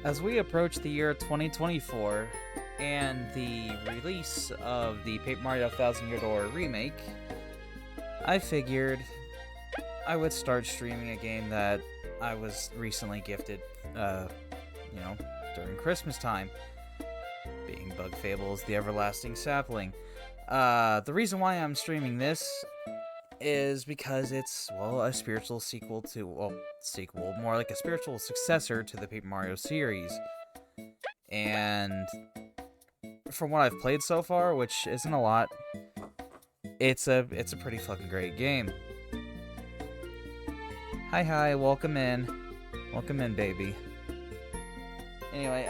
As we approach the year 2024 and the release of the Paper Mario Thousand Year Door remake, I figured I would start streaming a game that I was recently gifted, during Christmas time, being Bug Fables, The Everlasting Sapling. The reason why I'm streaming this is because it's, a spiritual more like a spiritual successor to the Paper Mario series. And from what I've played so far, which isn't a lot, it's a pretty fucking great game. Hi, welcome in. Welcome in, baby. Anyway,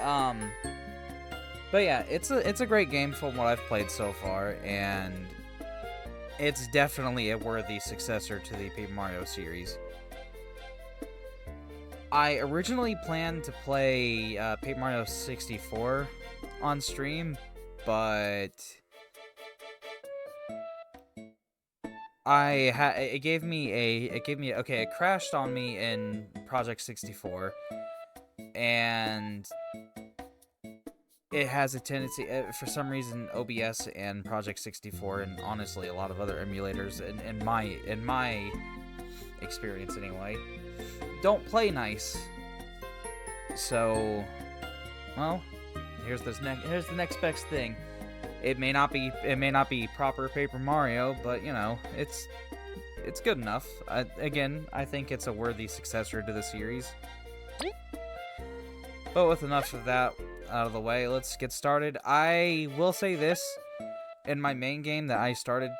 but yeah, it's a great game from what I've played so far, and it's definitely a worthy successor to the Paper Mario series. I originally planned to play Paper Mario 64 on stream, but it crashed on me in Project 64, and it has a tendency, for some reason, OBS and Project 64, and honestly a lot of other emulators, in my experience anyway, don't play nice. So, here's the next best thing. It may not be proper Paper Mario, but it's good enough. I think it's a worthy successor to the series. But with enough of that out of the way, let's get started. I will say this: in my main game that I started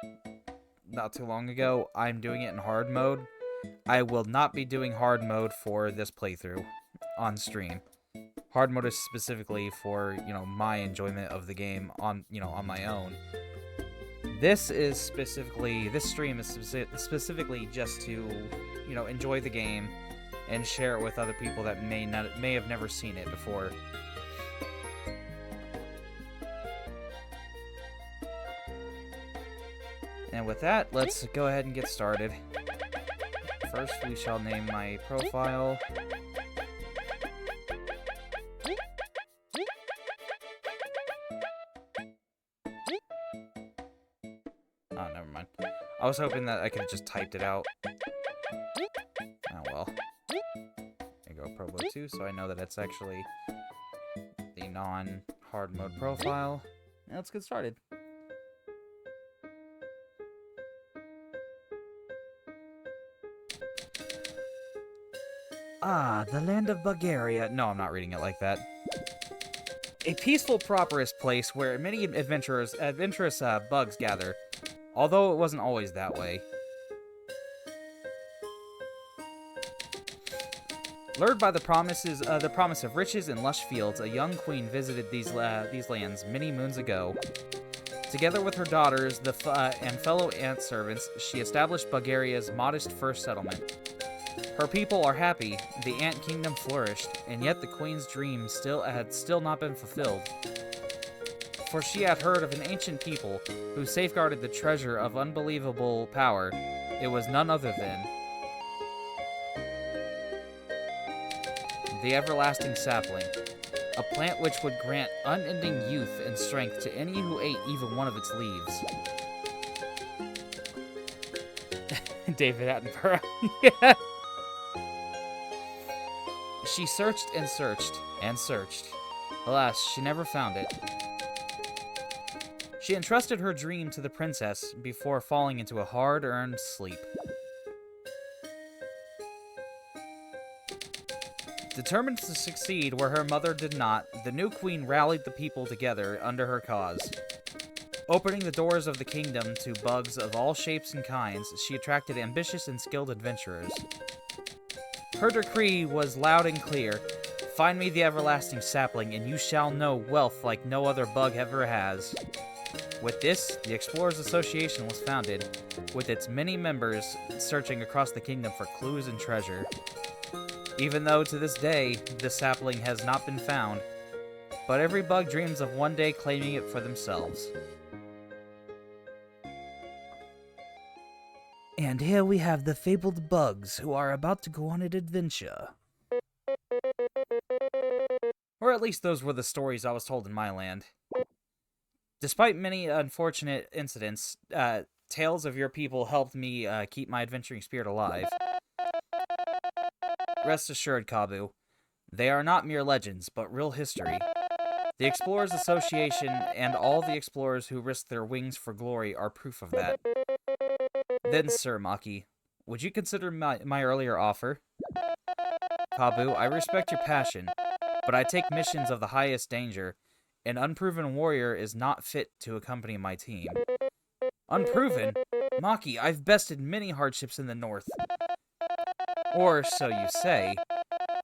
not too long ago, I'm doing it in hard mode. I will not be doing hard mode for this playthrough on stream. Hard mode is specifically for, my enjoyment of the game on my own. This stream is specifically just to, enjoy the game and share it with other people that may have never seen it before. And with that, let's go ahead and get started. First, we shall name my profile. Oh, never mind. I was hoping that I could have just typed it out. Oh well. There you go, Provo 2, so I know that it's actually the non-hard mode profile. Now let's get started. Ah, the land of Bulgaria. No, I'm not reading it like that. A peaceful, prosperous place where many adventurous bugs gather. Although it wasn't always that way. Lured by the promise of riches and lush fields, a young queen visited these lands many moons ago. Together with her daughters and fellow ant servants, she established Bulgaria's modest first settlement. Her people are happy, the ant kingdom flourished, and yet the queen's dream had still not been fulfilled. For she had heard of an ancient people who safeguarded the treasure of unbelievable power. It was none other than the Everlasting Sapling, a plant which would grant unending youth and strength to any who ate even one of its leaves. David Attenborough. Yeah. She searched and searched and searched. Alas, she never found it. She entrusted her dream to the princess before falling into a hard-earned sleep. Determined to succeed where her mother did not, the new queen rallied the people together under her cause. Opening the doors of the kingdom to bugs of all shapes and kinds, she attracted ambitious and skilled adventurers. Her decree was loud and clear: find me the Everlasting Sapling, and you shall know wealth like no other bug ever has. With this, the Explorers Association was founded, with its many members searching across the kingdom for clues and treasure. Even though to this day, the sapling has not been found, but every bug dreams of one day claiming it for themselves. And here we have the fabled bugs who are about to go on an adventure. Or at least those were the stories I was told in my land. Despite many unfortunate incidents, tales of your people helped me keep my adventuring spirit alive. Rest assured, Kabu, they are not mere legends, but real history. The Explorers Association and all the explorers who risked their wings for glory are proof of that. Then, Sir Maki, would you consider my earlier offer? Kabu, I respect your passion, but I take missions of the highest danger. An unproven warrior is not fit to accompany my team. Unproven? Maki, I've bested many hardships in the north. Or so you say.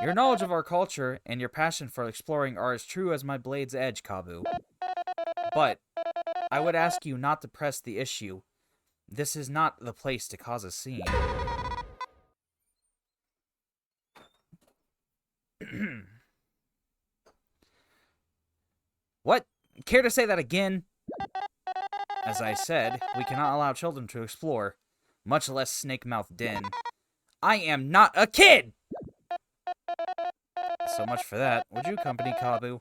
Your knowledge of our culture and your passion for exploring are as true as my blade's edge, Kabu. But I would ask you not to press the issue. This is not the place to cause a scene. What? Care to say that again? As I said, we cannot allow children to explore, much less snake-mouthed den. I am not a kid! So much for that. Would you accompany Kabu?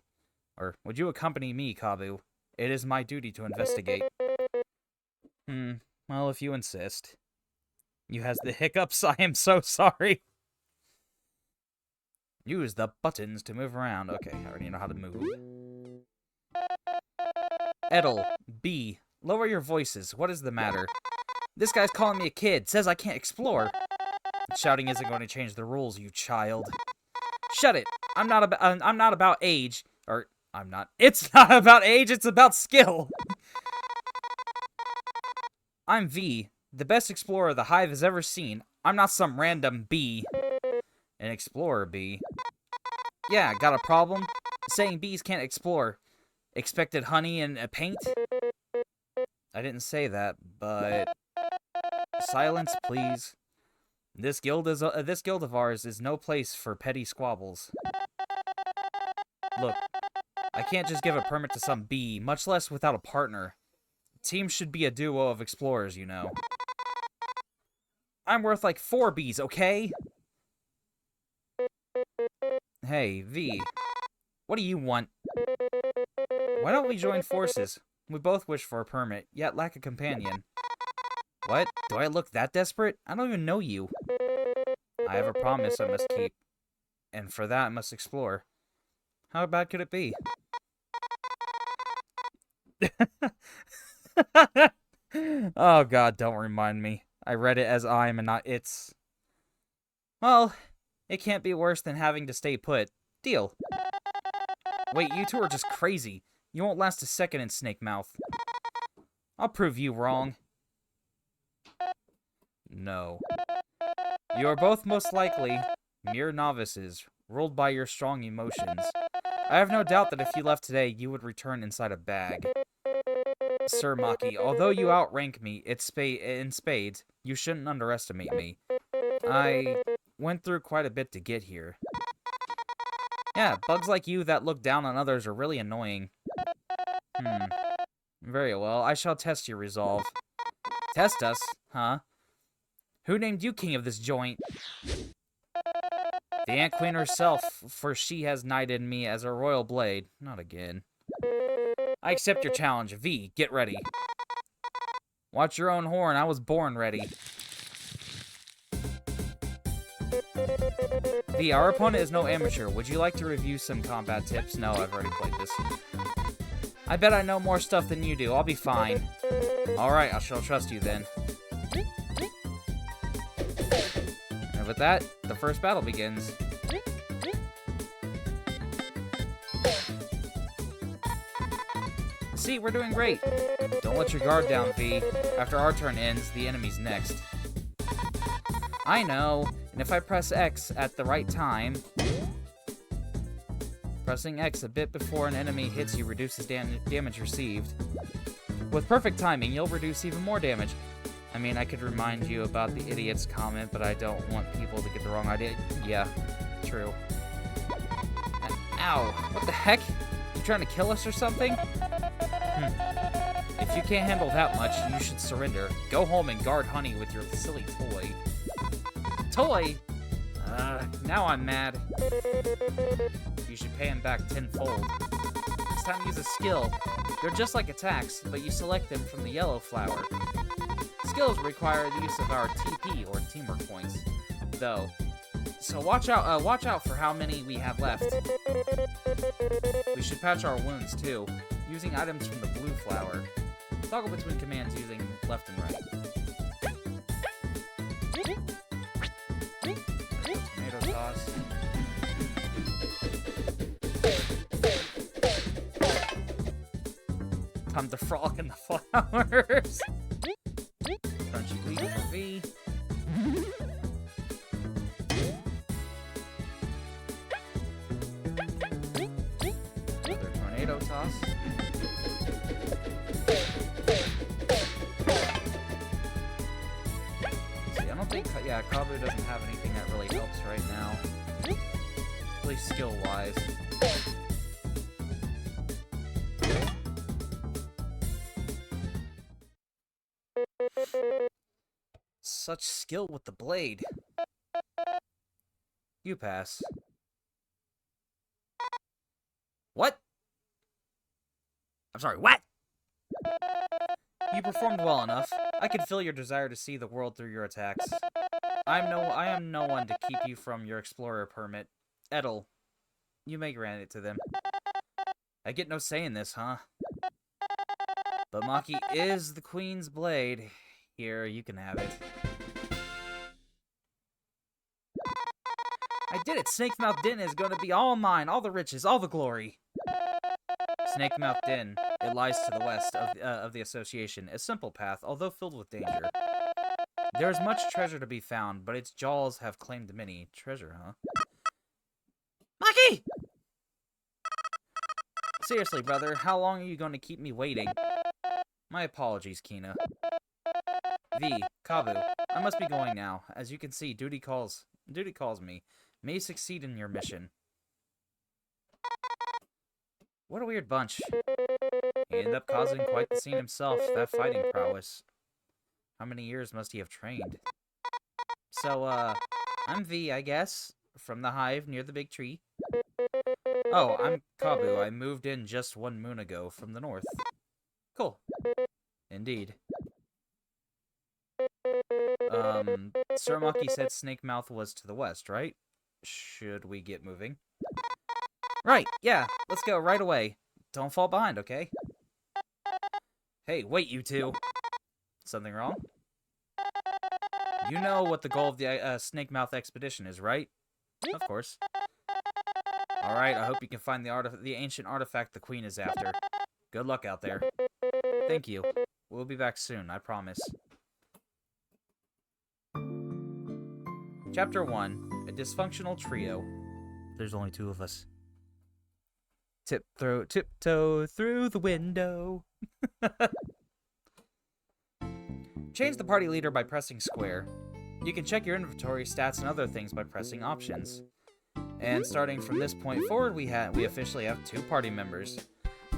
Or would you accompany me, Kabu? It is my duty to investigate. Well, if you insist. You has the hiccups, I am so sorry. Use the buttons to move around. Okay, I already know how to move. Edel, B, lower your voices. What is the matter? This guy's calling me a kid. Says I can't explore. Shouting isn't going to change the rules, you child. Shut it. I'm not about age. Or, I'm not. It's not about age, it's about skill. I'm V, the best explorer the Hive has ever seen. I'm not some random B. An explorer B. Yeah, got a problem? Saying bees can't explore. Expected honey and paint? I didn't say that, but... Silence, please. This guild of ours is no place for petty squabbles. Look, I can't just give a permit to some bee, much less without a partner. Team should be a duo of explorers, you know. I'm worth like 4 bees, okay? Hey, V. What do you want? Why don't we join forces? We both wish for a permit, yet lack a companion. What? Do I look that desperate? I don't even know you. I have a promise I must keep. And for that I must explore. How bad could it be? Oh god, don't remind me. I read it as I'm and not it's. Well, it can't be worse than having to stay put. Deal. Wait, you two are just crazy. You won't last a second in Snake Mouth. I'll prove you wrong. No. You are both most likely mere novices, ruled by your strong emotions. I have no doubt that if you left today, you would return inside a bag. Sir Maki, although you outrank me in spades, you shouldn't underestimate me. I went through quite a bit to get here. Yeah, bugs like you that look down on others are really annoying. Very well, I shall test your resolve. Test us, huh? Who named you king of this joint? The Ant Queen herself, for she has knighted me as a royal blade. Not again. I accept your challenge. V, get ready. Watch your own horn, I was born ready. V, our opponent is no amateur. Would you like to review some combat tips? No, I've already played this. I bet I know more stuff than you do. I'll be fine. Alright, I shall trust you then. And with that, the first battle begins. See, we're doing great. Don't let your guard down, V. After our turn ends, the enemy's next. I know, and if I press X at the right time... Pressing X a bit before an enemy hits you reduces damage received. With perfect timing, you'll reduce even more damage. I mean, I could remind you about the idiot's comment, but I don't want people to get the wrong idea. Yeah, true. Ow, what the heck? You trying to kill us or something? If you can't handle that much, you should surrender. Go home and guard honey with your silly toy. Toy? Now I'm mad. you should pay him back tenfold. It's time to use a skill. They're just like attacks, but you select them from the yellow flower. Skills require the use of our TP, or teamwork points, though. So watch out for how many we have left. We should patch our wounds, too, using items from the blue flower. Toggle between commands using left and right. Tomato toss. Time to frolic in the flowers. Crunchy wheat for V. Another tornado toss. See, I don't think, yeah, Kabu doesn't have anything that really helps right now. At least skill-wise. Such skill with the blade. You pass. What? I'm sorry, what? You performed well enough. I can feel your desire to see the world through your attacks. I am no one to keep you from your explorer permit. Edel, you may grant it to them. I get no say in this, huh? But Maki is the Queen's blade. Here, you can have it. I did it! Snakemouth Din is going to be all mine, all the riches, all the glory. Snakemouth Din, it lies to the west of the association, a simple path, although filled with danger. There is much treasure to be found, but its jaws have claimed many. Treasure, huh? Maki! Seriously, brother, how long are you going to keep me waiting? My apologies, Kina. V, Kabu, I must be going now. As you can see, duty calls me. May you succeed in your mission. What a weird bunch. He ended up causing quite the scene himself, that fighting prowess. How many years must he have trained? So, I'm V, I guess, from the hive near the big tree. Oh, I'm Kabu. I moved in just 1 moon ago from the north. Cool. Indeed. Sir Maki said Snakemouth was to the west, right? Should we get moving? Right, yeah, let's go right away. Don't fall behind, okay? Hey, wait, you two. Something wrong? You know what the goal of the Snakemouth expedition is, right? Of course. Alright, I hope you can find the ancient artifact the Queen is after. Good luck out there. Thank you. We'll be back soon, I promise. Chapter 1, A Dysfunctional Trio. There's only 2 of us. Tiptoe through the window. Change the party leader by pressing square. You can check your inventory, stats, and other things by pressing options. And starting from this point forward, we officially have 2 party members.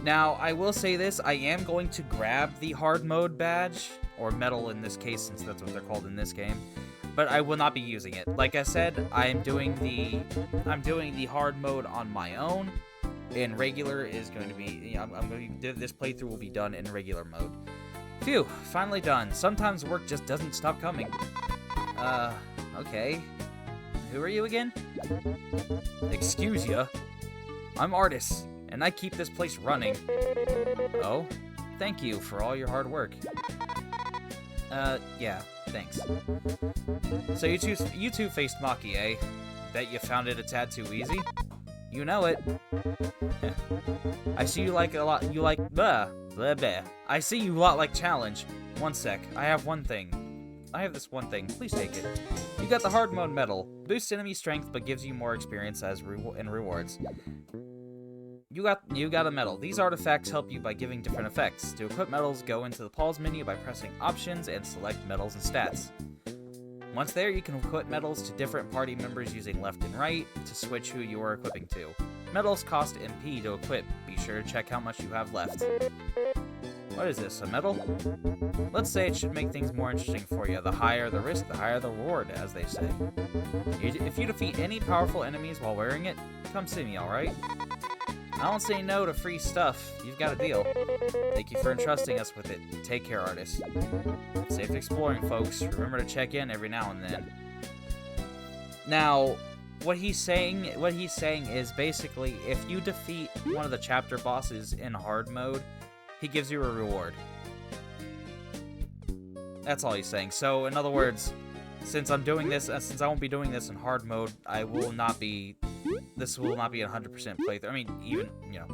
Now, I will say this, I am going to grab the hard mode badge, or medal in this case, since that's what they're called in this game. But I will not be using it. Like I said, I'm doing the hard mode on my own, and regular is going to be, this playthrough will be done in regular mode. Phew, finally done. Sometimes work just doesn't stop coming. Okay. Who are you again? Excuse ya. I'm Artis, and I keep this place running. Oh? Thank you for all your hard work. Yeah, thanks. So you two faced Maki, eh? Bet you found it a tad too easy? You know it. I see you like a lot, blah, blah, blah. I see you a lot like challenge. One sec, I have this one thing, please take it. You got the hard mode medal. Boosts enemy strength, but gives you more experience in rewards. You got a medal. These artifacts help you by giving different effects. To equip medals, go into the pause menu by pressing options and select medals and stats. Once there, you can equip medals to different party members using left and right to switch who you are equipping to. Medals cost MP to equip. Be sure to check how much you have left. What is this, a medal? Let's say it should make things more interesting for you. The higher the risk, the higher the reward, as they say. If you defeat any powerful enemies while wearing it, come see me, alright? I don't say no to free stuff. You've got a deal. Thank you for entrusting us with it. Take care, artist. Safe exploring, folks. Remember to check in every now and then. Now, what he's saying is basically if you defeat one of the chapter bosses in hard mode, he gives you a reward. That's all he's saying. So, in other words, since I'm doing this, since I won't be doing this in hard mode, this will not be a 100% playthrough. I mean, even, you know,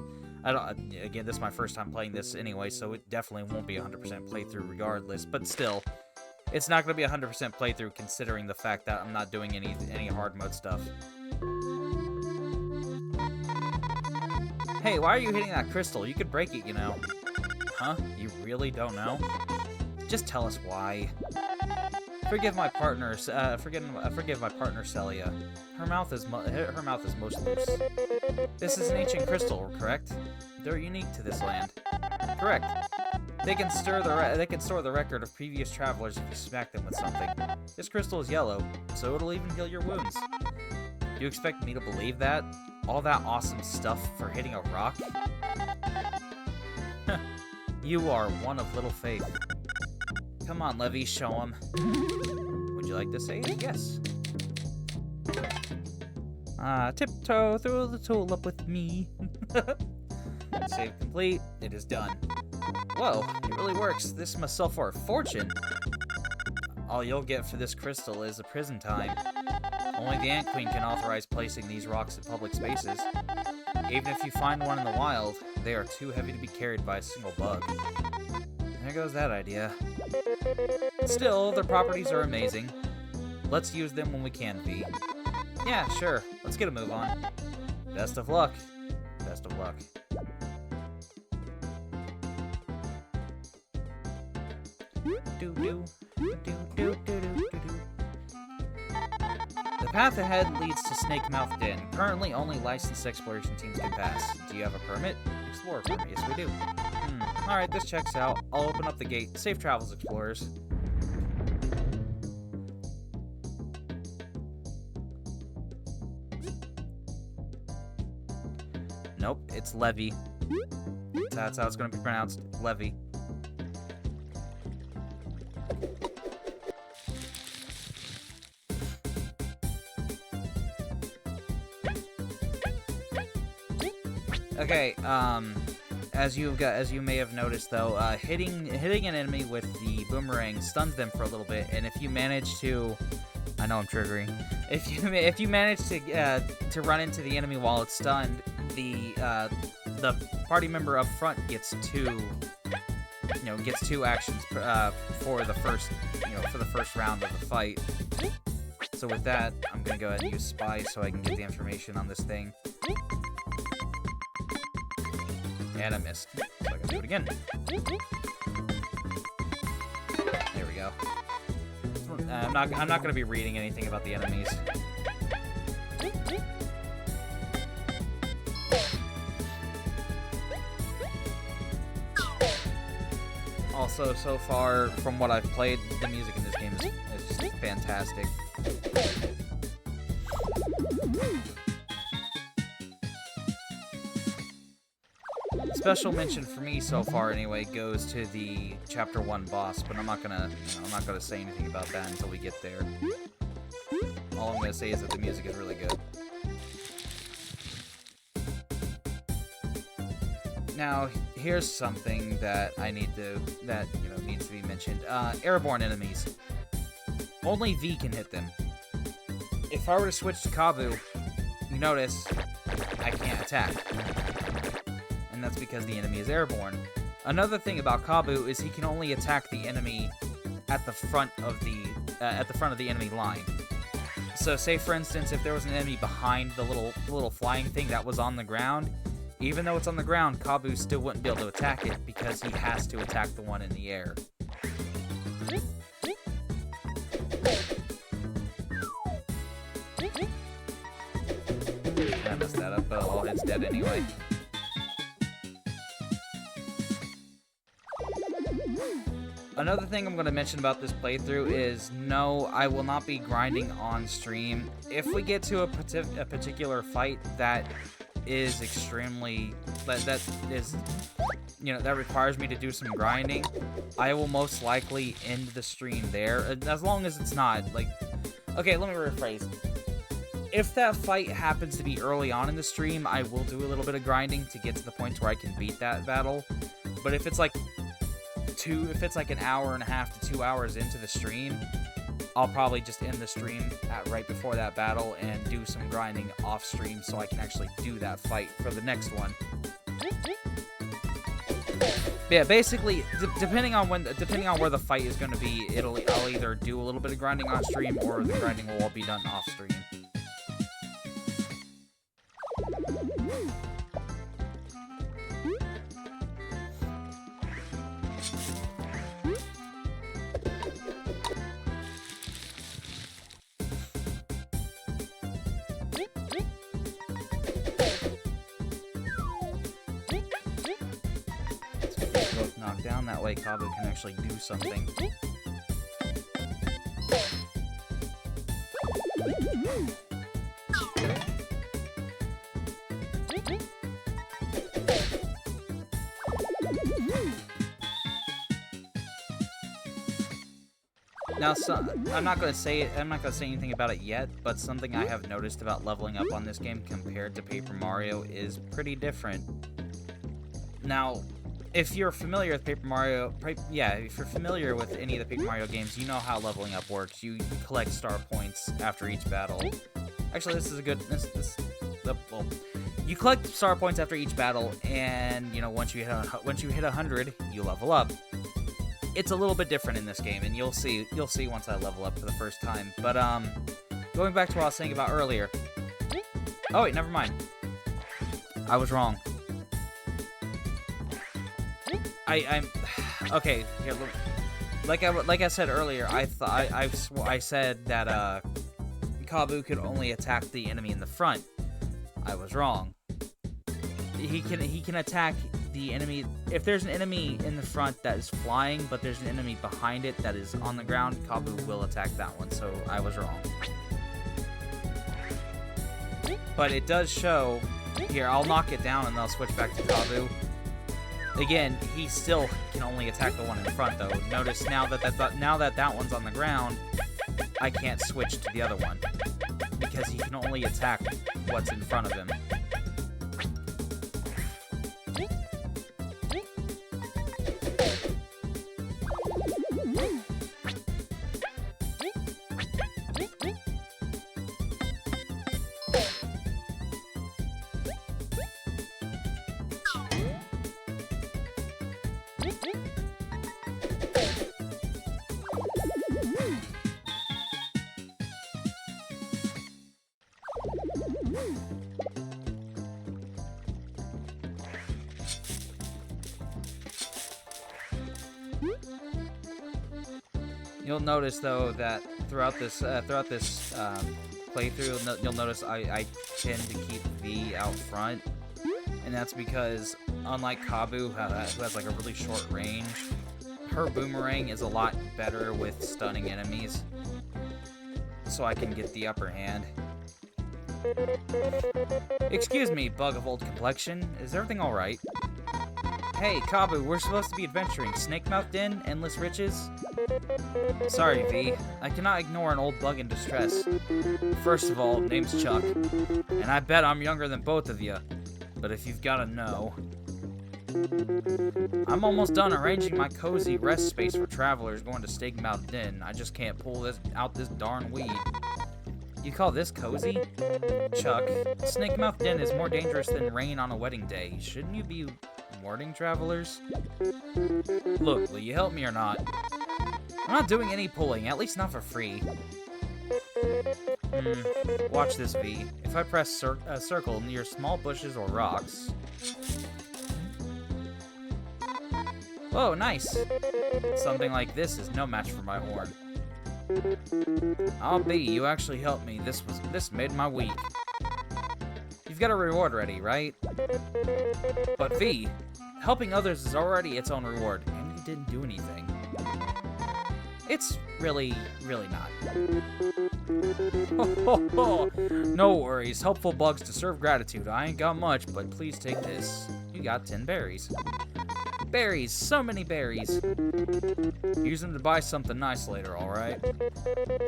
again, this is my first time playing this anyway, so it definitely won't be a 100% playthrough regardless, but still, it's not going to be a 100% playthrough considering the fact that I'm not doing any hard mode stuff. Hey, why are you hitting that crystal? You could break it, you know. Huh? You really don't know? Just tell us why. Forgive my partner, forgive my partner Celia. Her mouth is most loose. This is an ancient crystal, correct? They're unique to this land. Correct. They can store the record of previous travelers if you smack them with something. This crystal is yellow, so it'll even heal your wounds. You expect me to believe that? All that awesome stuff for hitting a rock? You are one of little faith. Come on, Levy, show him. Would you like to say it? Yes. Tiptoe through the tulip with me. Save complete. It is done. Whoa, it really works. This must sell for a fortune. All you'll get for this crystal is a prison time. Only the Ant Queen can authorize placing these rocks in public spaces. Even if you find one in the wild, they are too heavy to be carried by a single bug. There goes that idea. Still, their properties are amazing. Let's use them when we can be. Yeah, sure. Let's get a move on. Best of luck. Best of luck. The path ahead leads to Snake Mouth Den. Currently, only licensed exploration teams can pass. Do you have a permit? Explorer permit. Yes, we do. Alright, this checks out. I'll open up the gate. Safe travels, explorers. Nope, it's Levy. That's how it's going to be pronounced. Levy. Okay, as you may have noticed though, hitting an enemy with the boomerang stuns them for a little bit, and if you manage to, I know I'm triggering, if you manage to run into the enemy while it's stunned, the party member up front gets two actions for the first round of the fight. So with that, I'm gonna go ahead and use Spy so I can get the information on this thing. And I missed. So I gotta do it again. There we go. I'm not gonna be reading anything about the enemies. Also, so far from what I've played, the music in this game is just fantastic. Special mention for me so far, anyway, goes to the Chapter 1 boss, but I'm not gonna say anything about that until we get there. All I'm gonna say is that the music is really good. Now, here's something that needs to be mentioned. Airborne enemies. Only V can hit them. If I were to switch to Kabu, you notice I can't attack. And that's because the enemy is airborne. Another thing about Kabu is he can only attack the enemy at the front of the enemy line. So say for instance if there was an enemy behind the little flying thing that was on the ground, even though it's on the ground, Kabu still wouldn't be able to attack it because he has to attack the one in the air. I messed that up, but all hits dead anyway. Another thing I'm going to mention about this playthrough is, no, I will not be grinding on stream. If we get to a particular fight that is extremely, that is, you know, that requires me to do some grinding, I will most likely end the stream there, as long as it's not, like, okay, let me rephrase. If that fight happens to be early on in the stream, I will do a little bit of grinding to get to the point where I can beat that battle, but if it's like an hour and a half to 2 hours into the stream, I'll probably just end the stream right before that battle and do some grinding off stream so I can actually do that fight for the next one. Yeah, basically, depending on where the fight is going to be, I'll either do a little bit of grinding on stream or the grinding will all be done off stream. Down that way, Kabu can actually do something. Now, I'm not gonna say anything about it yet, but something I have noticed about leveling up on this game compared to Paper Mario is pretty different. Now, if you're familiar with Paper Mario, if you're familiar with any of the Paper Mario games, you know how leveling up works. You collect star points after each battle. Actually, this is a good, well, you collect star points after each battle, and, you know, once you hit 100, you level up. It's a little bit different in this game, and you'll see once I level up for the first time. But, going back to what I was saying about earlier. Oh, wait, never mind. I was wrong. I'm okay. Here, like I said earlier, I said that Kabu could only attack the enemy in the front. I was wrong. He can attack the enemy if there's an enemy in the front that is flying, but there's an enemy behind it that is on the ground. Kabu will attack that one. So I was wrong. But it does show here. I'll knock it down and I'll switch back to Kabu. Again, he still can only attack the one in front, though. Notice now that that one's on the ground, I can't switch to the other one because he can only attack what's in front of him. You'll notice, though, that throughout this playthrough, you'll notice I tend to keep V out front, and that's because, unlike Kabu, who has like a really short range, her boomerang is a lot better with stunning enemies, so I can get the upper hand. Excuse me, bug of old complexion. Is everything alright? Hey, Kabu, we're supposed to be adventuring. Snake Mouth Den? Endless Riches? Sorry, V. I cannot ignore an old bug in distress. First of all, name's Chuck, and I bet I'm younger than both of you. But if you've gotta know... I'm almost done arranging my cozy rest space for travelers going to Snake Mouth Den. I just can't pull out this darn weed. You call this cozy? Chuck, Snake Mouth Den is more dangerous than rain on a wedding day. Shouldn't you be warning travelers? Look, will you help me or not? I'm not doing any pulling, at least not for free. Watch this, V. If I press circle near small bushes or rocks... Whoa, nice! Something like this is no match for my horn. I'll be, you actually helped me. This made my week. You've got a reward ready, right? But V, helping others is already its own reward. Any didn't do anything. It's really, really not. Ho, ho, ho. No worries. Helpful bugs deserve gratitude. I ain't got much, but please take this. You got 10 berries. Berries! So many berries! Use them to buy something nice later, alright?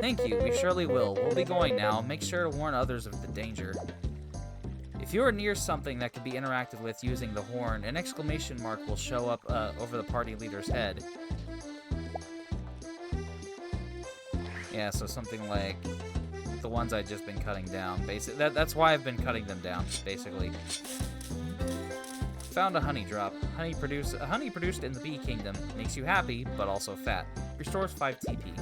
Thank you, we surely will. We'll be going now. Make sure to warn others of the danger. If you are near something that can be interacted with using the horn, an exclamation mark will show up over the party leader's head. Yeah, so something like the ones I've just been cutting down. That's why I've been cutting them down, basically. Found a honey drop. Honey produced in the bee kingdom. Makes you happy, but also fat. Restores 5 TP.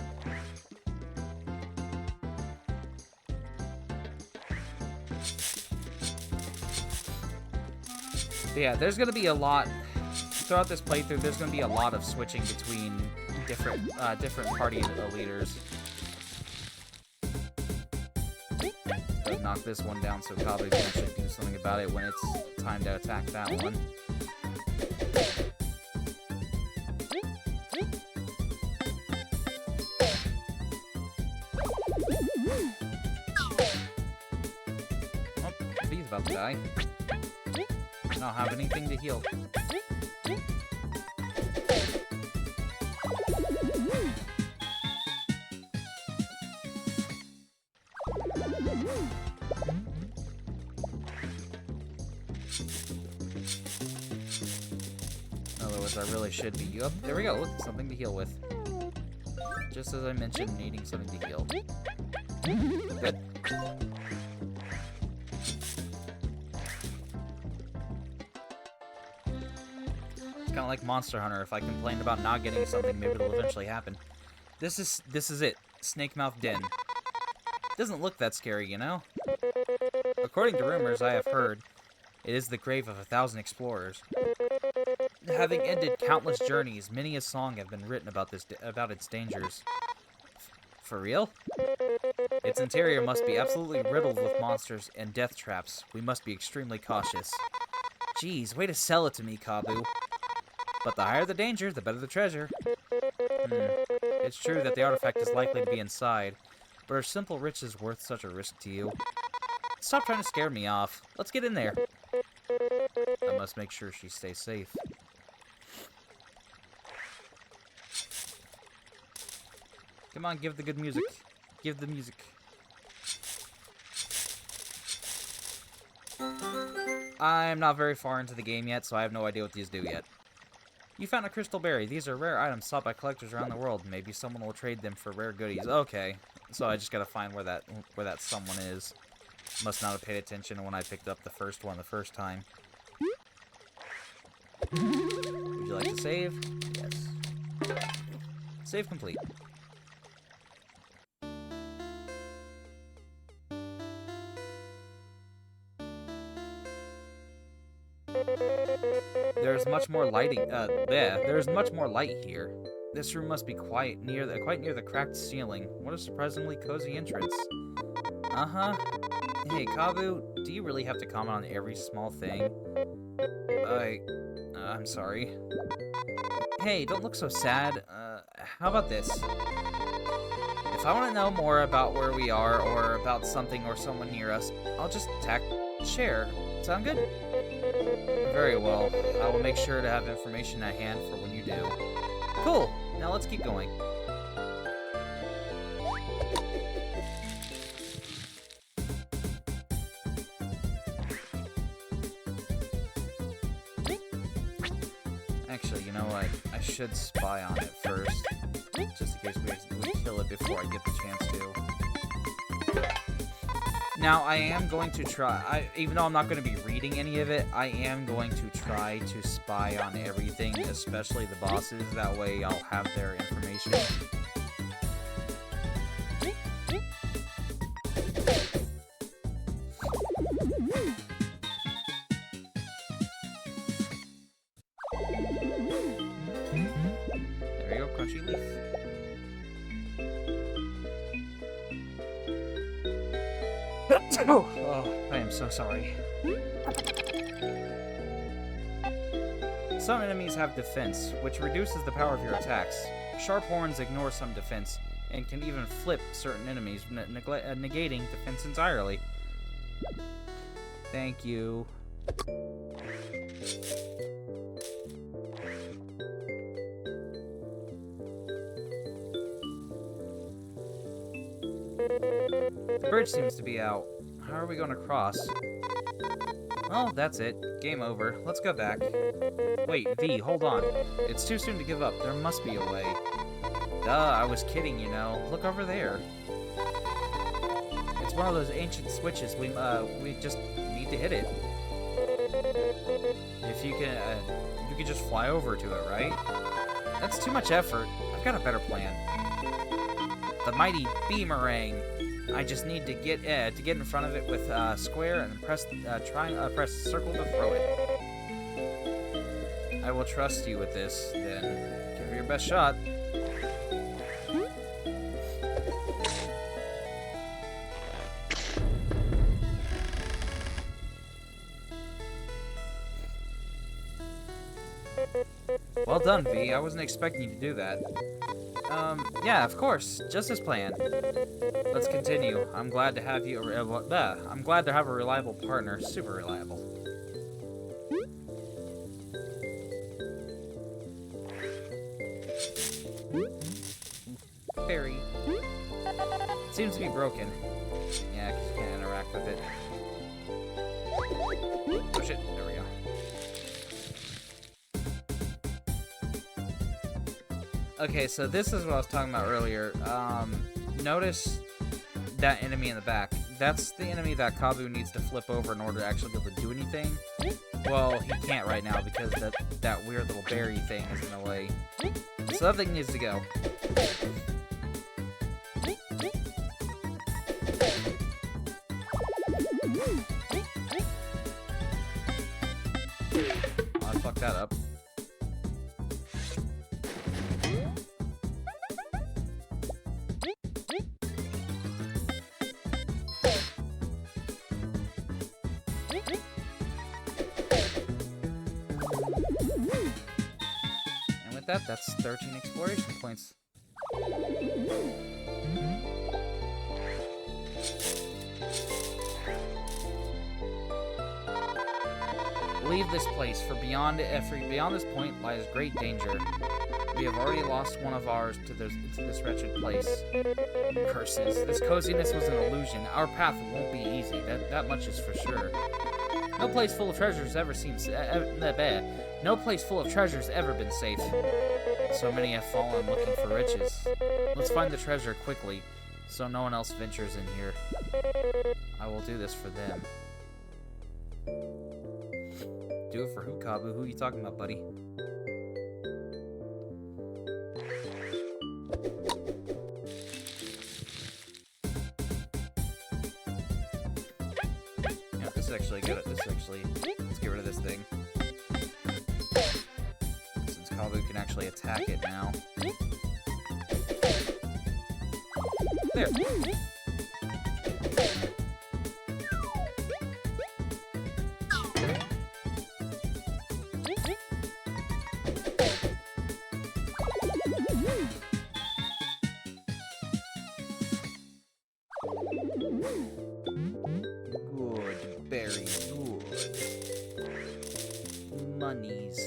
But yeah, there's gonna be a lot throughout this playthrough. There's gonna be a lot of switching between different party leaders. Let's knock this one down so Kabu can actually do something about it when it's time to attack that one. Oh, B's about to die. I don't have anything to heal. In other words, I really should be. Oh, there we go. Look, something to heal with. Just as I mentioned, needing something to heal. Good. It's kind of like Monster Hunter. If I complained about not getting something, maybe it'll eventually happen. This is it. Snake Mouth Den. Doesn't look that scary, you know? According to rumors I have heard, it is the grave of 1,000 explorers. Having ended countless journeys, many a song have been written about its dangers. For real? Its interior must be absolutely riddled with monsters and death traps. We must be extremely cautious. Geez, way to sell it to me, Kabu. But the higher the danger, the better the treasure. It's true that the artifact is likely to be inside, but are simple riches worth such a risk to you? Stop trying to scare me off. Let's get in there. I must make sure she stays safe. Come on, give the good music. Give the music. I'm not very far into the game yet, so I have no idea what these do yet. You found a crystal berry. These are rare items sought by collectors around the world. Maybe someone will trade them for rare goodies. Okay, so I just gotta find where that someone is. Must not have paid attention when I picked up the first one the first time. Would you like to save? Yes. Save complete. There's much more lighting. There's much more light here. This room must be quite near the cracked ceiling. What a surprisingly cozy entrance. Uh-huh. Hey, Kabu, do you really have to comment on every small thing? I'm sorry. Hey, don't look so sad. How about this? If I want to know more about where we are, or about something or someone near us, I'll just share. Sound good? Very well. I will make sure to have information at hand for when you do. Cool! Now let's keep going. Actually, you know what? I should spy on it first. Just in case we kill it before I get the chance to. Now, I am going to try, even though I'm not going to be reading any of it, I am going to try to spy on everything, especially the bosses. That way I'll have their information. There we go, crunchy leaf. Oh, I am so sorry. Some enemies have defense, which reduces the power of your attacks. Sharp horns ignore some defense, and can even flip certain enemies, negating defense entirely. Thank you. The bridge seems to be out. How are we going to cross? Well, that's it. Game over. Let's go back. Wait, V, hold on. It's too soon to give up. There must be a way. Duh, I was kidding, you know. Look over there. It's one of those ancient switches. We just need to hit it. If you can just fly over to it, right? That's too much effort. I've got a better plan. The mighty Beamerang. I just need to get in front of it with square and press press circle to throw it. I will trust you with this. Then give it your best shot. Well done, V. I wasn't expecting you to do that. Yeah, of course. Just as planned. Let's continue. I'm glad to have you. I'm glad to have a reliable partner. Super reliable. Fairy. It seems to be broken. Yeah, 'cause you can't interact with it. Oh shit! There we go. Okay, so this is what I was talking about earlier. Notice that enemy in the back. That's the enemy that Kabu needs to flip over in order to actually be able to do anything. Well, he can't right now because that weird little berry thing is in the way. So that thing needs to go. Oh, I fucked that up. That's 13 exploration points. Leave this place, for beyond this point lies great danger. We have already lost one of ours to this wretched place. Curses! This coziness was an illusion. Our path won't be easy. That much is for sure. No place full of treasures ever seems. No place full of treasures ever been safe. So many have fallen looking for riches. Let's find the treasure quickly, so no one else ventures in here. I will do this for them. Do it for who, Kabu? Who are you talking about, buddy? Yeah, this is actually good. Let's get rid of this thing. Kabu can actually attack it now. There. Good, very good. Monies.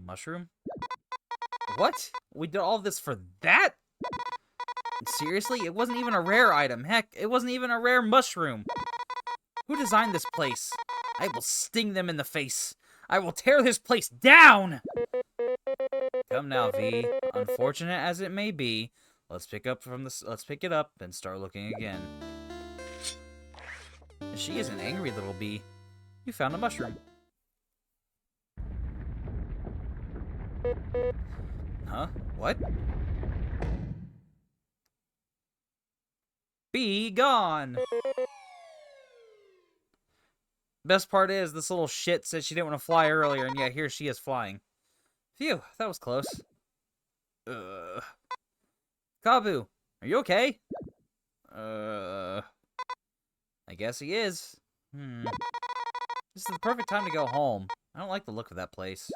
Mushroom? What? We did all this for that? Seriously? It wasn't even a rare item. Heck, it wasn't even a rare mushroom. Who designed this place? I will sting them in the face. I will tear this place down! Come now, V. Unfortunate as it may be, let's pick it up and start looking again. She is an angry little bee. You found a mushroom. Huh? What? Be gone! Best part is, this little shit said she didn't want to fly earlier, and yet here she is flying. Phew, that was close. Kabu, are you okay? I guess he is. This is the perfect time to go home. I don't like the look of that place.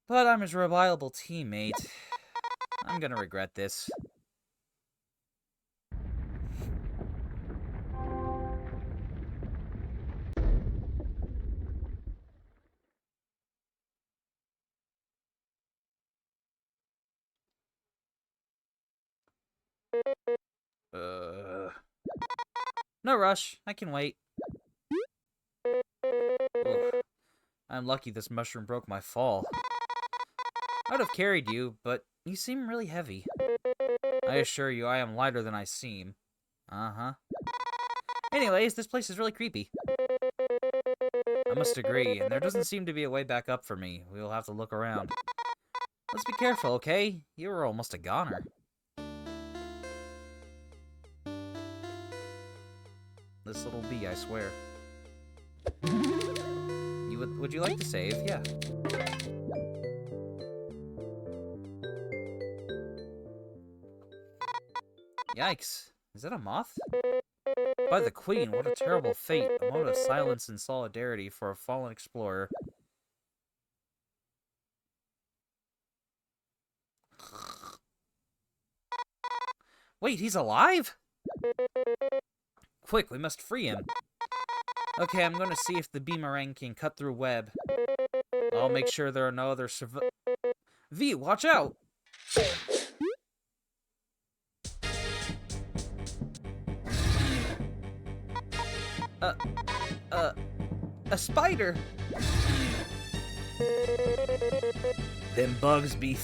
But I'm his reliable teammate. I'm gonna regret this. No rush. I can wait. Ugh. I'm lucky this mushroom broke my fall. I would have carried you, but you seem really heavy. I assure you, I am lighter than I seem. Uh-huh. Anyways, this place is really creepy. I must agree, and there doesn't seem to be a way back up for me. We'll have to look around. Let's be careful, okay? You were almost a goner. This little bee, I swear. Would you like to save? Yeah. Yikes. Is that a moth? By the Queen, what a terrible fate. A moment of silence and solidarity for a fallen explorer. Wait, he's alive? Quick, we must free him. Okay, I'm going to see if the boomerang can cut through web. I'll make sure there are no other V, watch out! A spider! Them bugs be...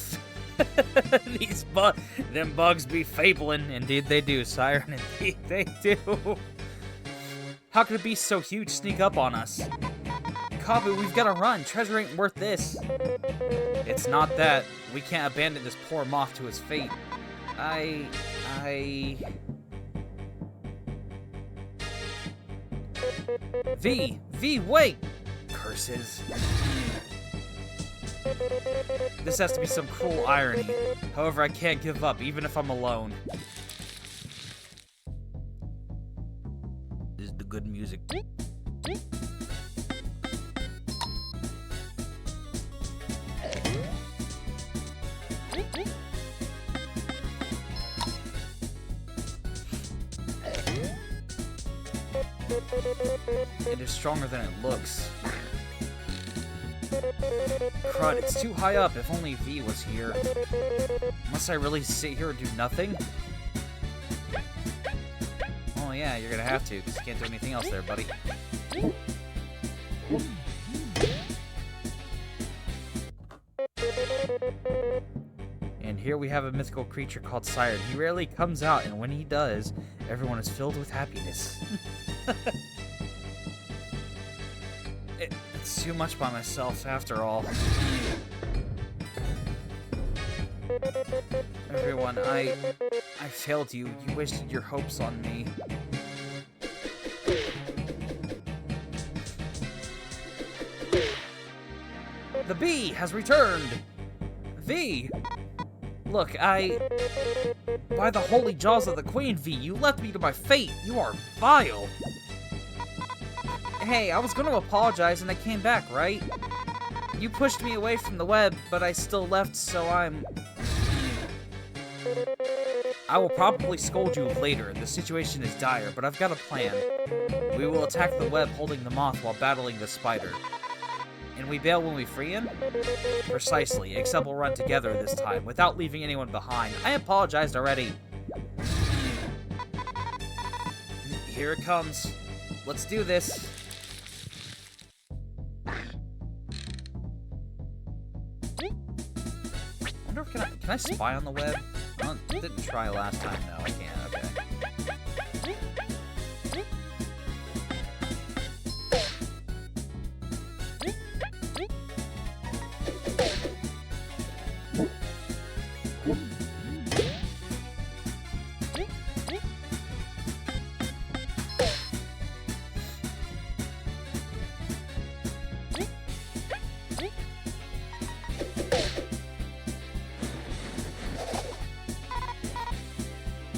Them bugs be fabling. Indeed they do, Siren. Indeed they do. How could a beast so huge sneak up on us? Kabu, we've got to run. Treasure ain't worth this. It's not that. We can't abandon this poor moth to his fate. V, wait! Curses. This has to be some cruel irony. However, I can't give up, even if I'm alone. This is the good music. It is stronger than it looks. Crud, it's too high up. If only V was here. Must I really sit here and do nothing? Oh yeah, you're gonna have to, because you can't do anything else there, buddy. And here we have a mythical creature called Siren. He rarely comes out, and when he does, everyone is filled with happiness. It's too much by myself, after all. Everyone, I failed you. You wasted your hopes on me. The bee has returned! V! Look, by the holy jaws of the Queen, V, you left me to my fate! You are vile! Hey, I was gonna apologize and I came back, right? You pushed me away from the web, but I still left, so I will probably scold you later. The situation is dire, but I've got a plan. We will attack the web holding the moth while battling the spider. And we bail when we free him? Precisely, except we'll run together this time, without leaving anyone behind. I apologized already. Here it comes. Let's do this. I wonder if can I spy on the web? I didn't try last time. No, I can't. Okay.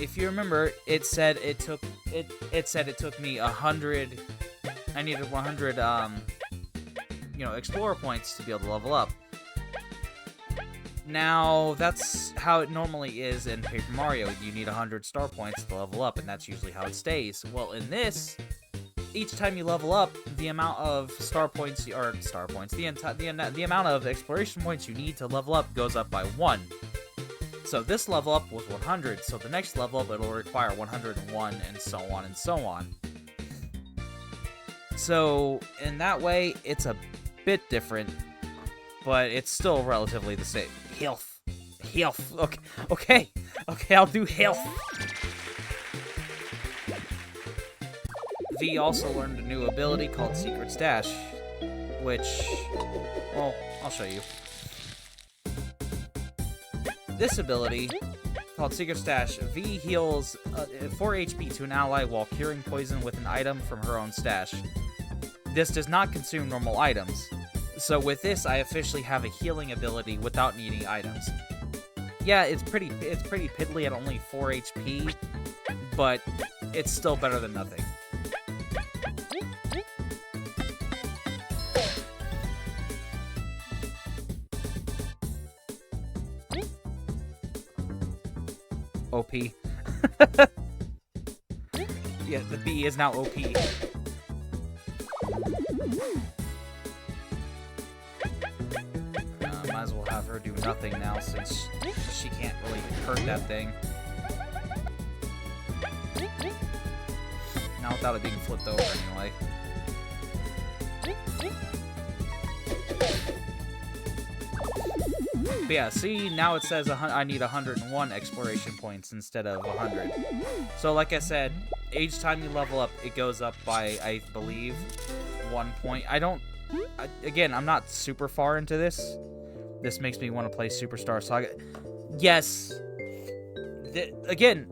if you remember, it said it took me 100. I needed 100, Explorer points to be able to level up. Now, that's how it normally is in Paper Mario. You need 100 star points to level up, and that's usually how it stays. Well, in this, each time you level up, the amount of the amount of exploration points you need to level up goes up by 1. So this level up was 100, so the next level up it'll require 101, and so on and so on. So, in that way, it's a bit different, but it's still relatively the same. Health. Okay, I'll do health. V also learned a new ability called Secret Stash, which, well, I'll show you. This ability, called Secret Stash, V heals 4 HP to an ally while curing poison with an item from her own stash. This does not consume normal items. So with this, I officially have a healing ability without needing items. Yeah, it's pretty piddly at only 4 HP, but it's still better than nothing. OP. Yeah, the B is now OP. Might as well have her do nothing now since she can't really hurt that thing. Not without it being flipped over anyway. But yeah, see, now it says I need 101 exploration points instead of 100. So like I said, each time you level up, it goes up by, I believe, 1 point. Again, I'm not super far into this. This makes me want to play Superstar Saga. Yes! Again,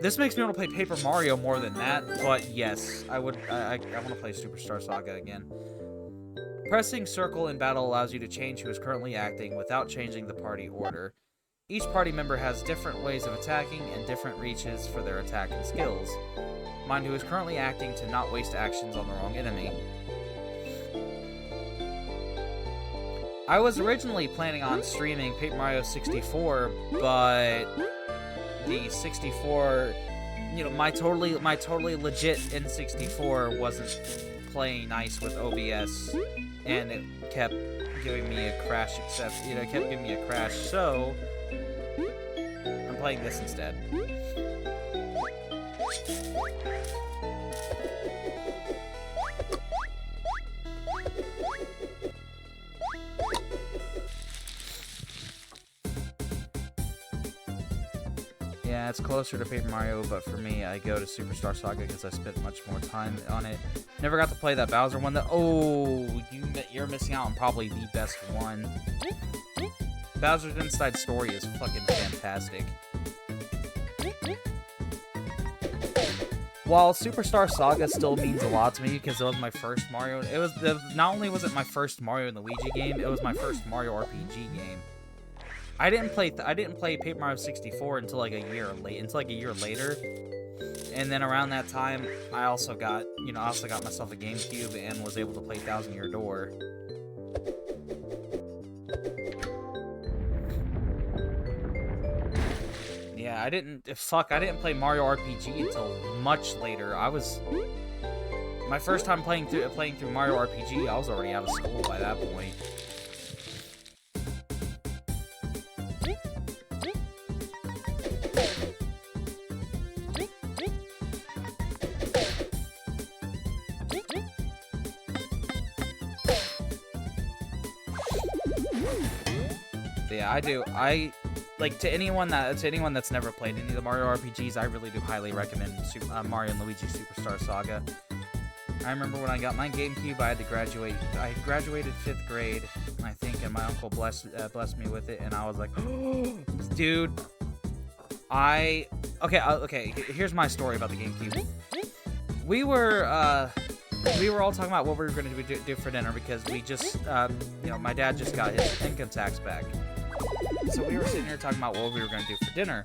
this makes me want to play Paper Mario more than that, but yes, I want to play Superstar Saga again. Pressing circle in battle allows you to change who is currently acting without changing the party order. Each party member has different ways of attacking and different reaches for their attack and skills. Mind who is currently acting to not waste actions on the wrong enemy. I was originally planning on streaming Paper Mario 64, but the 64, my totally legit N64 wasn't playing nice with OBS, and it kept giving me a crash. So I'm playing this instead. Yeah, it's closer to Paper Mario, but for me, I go to Superstar Saga because I spent much more time on it. Never got to play that Bowser one. You're missing out on probably the best one. Bowser's Inside Story is fucking fantastic. While Superstar Saga still means a lot to me because it was my first Mario, not only was it my first Mario and Luigi game, it was my first Mario RPG game. I didn't play Paper Mario 64 until like a year later, and then around that time, I also got myself a GameCube and was able to play Thousand Year Door. Yeah, I didn't play Mario RPG until much later. My first time playing through Mario RPG, I was already out of school by that point. Yeah, I do. To anyone that's never played any of the Mario RPGs, I really do highly recommend Mario and Luigi Superstar Saga. I remember when I got my GameCube, I graduated 5th grade, I think, and my uncle blessed me with it, and I was like, oh, dude. Okay, here's my story about the GameCube. We were all talking about what we were going to do for dinner because we just, my dad just got his income tax back. So we were sitting here talking about what we were going to do for dinner.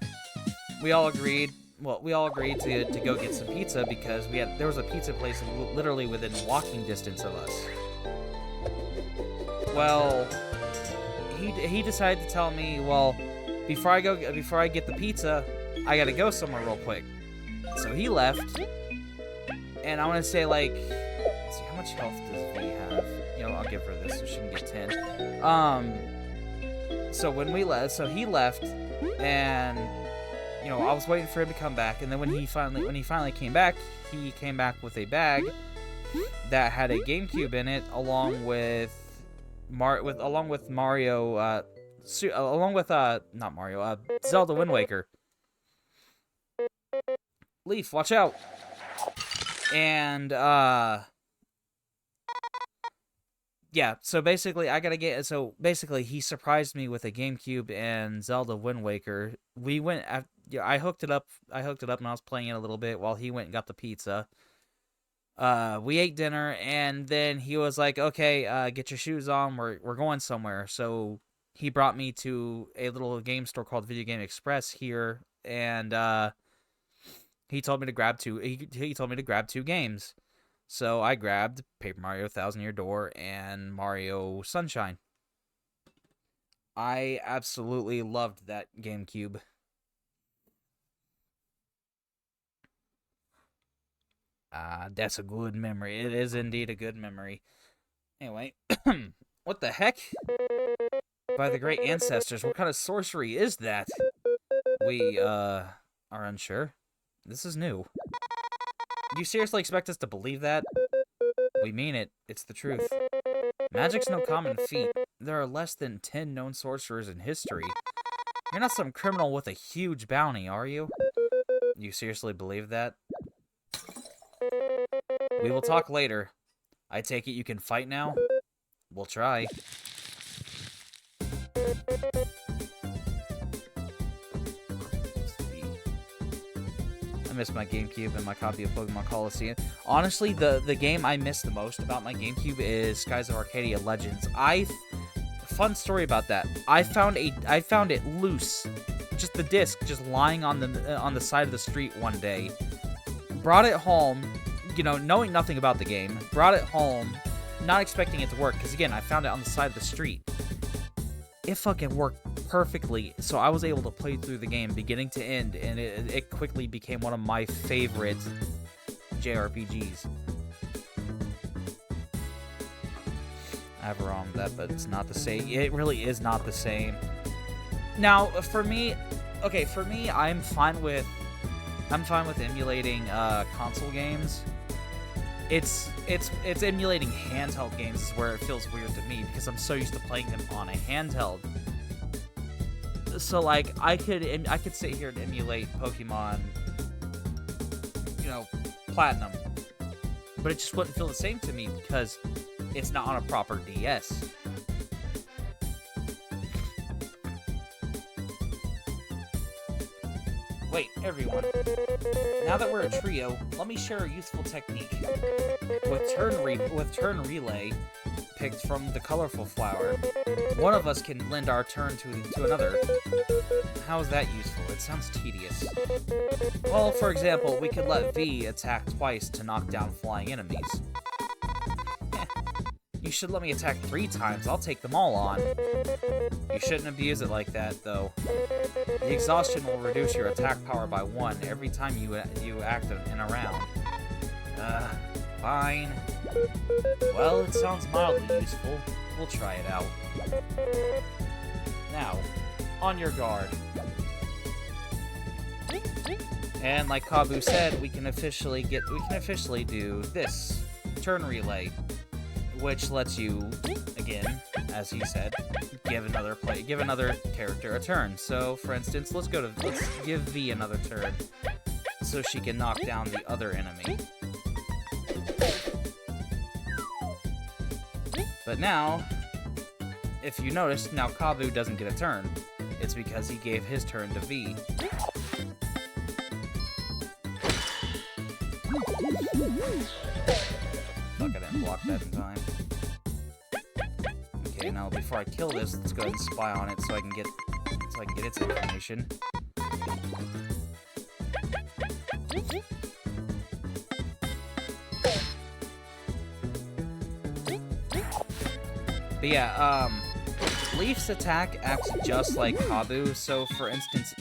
we all agreed. Well, we all agreed to go get some pizza because there was a pizza place literally within walking distance of us. Well, he decided to tell me, well, before I get the pizza, I gotta go somewhere real quick. So he left, and I want to say, like, let's see, how much health does V have? You know, I'll give her this so she can get 10. So when we left, so he left, and you know, I was waiting for him to come back, and then when he finally came back, he came back with a bag that had a GameCube in it, along with Mario, not Mario, Zelda Wind Waker. Leaf, watch out! And yeah, so basically he surprised me with a GameCube and Zelda Wind Waker. I hooked it up and I was playing it a little bit while he went and got the pizza. We ate dinner, and then he was like, okay, get your shoes on, we're going somewhere. So he brought me to a little game store called Video Game Express here, and he told me to grab two games. So I grabbed Paper Mario Thousand Year Door and Mario Sunshine. I absolutely loved that GameCube. That's a good memory. It is indeed a good memory. Anyway, what the heck? By the great ancestors, what kind of sorcery is that? We, are unsure. This is new. Do you seriously expect us to believe that? We mean it. It's the truth. Magic's no common feat. There are less than 10 known sorcerers in history. You're not some criminal with a huge bounty, are you? You seriously believe that? We will talk later. I take it you can fight now? We'll try. I miss my GameCube and my copy of Pokemon Coliseum. Honestly, the game I miss the most about my GameCube is Skies of Arcadia Legends. Fun story about that. I found it loose, just the disc, just lying on the side of the street one day. Brought it home, you know, knowing nothing about the game. Brought it home, not expecting it to work, because again, I found it on the side of the street. It fucking worked perfectly, so I was able to play through the game beginning to end, and it quickly became one of my favorite JRPGs. I have wrong with that, but it's not the same. It really is not the same. Now, for me, I'm fine with emulating console games. It's emulating handheld games is where it feels weird to me, because I'm so used to playing them on a handheld. So like I could sit here and emulate Pokemon, you know, Platinum, but it just wouldn't feel the same to me because it's not on a proper DS. Wait, everyone. Now that we're a trio, let me share a useful technique. With turn relay, picked from the colorful flower, one of us can lend our turn to another. How is that useful? It sounds tedious. Well, for example, we could let V attack twice to knock down flying enemies. You should let me attack 3 times. I'll take them all on. You shouldn't abuse it like that, though. The exhaustion will reduce your attack power by 1 every time you act in a round. Fine. Well, it sounds mildly useful. We'll try it out. Now, on your guard. And like Kabu said, we can officially do this turn relay, which lets you, again, as he said, give another character a turn. So, for instance, let's give V another turn so she can knock down the other enemy. But now, if you notice, now Kabu doesn't get a turn. It's because he gave his turn to V. Fuck, I didn't block that in time. Okay, now before I kill this, let's go ahead and spy on it so I can get its information. But yeah, Leaf's attack acts just like Kabu. So, for instance,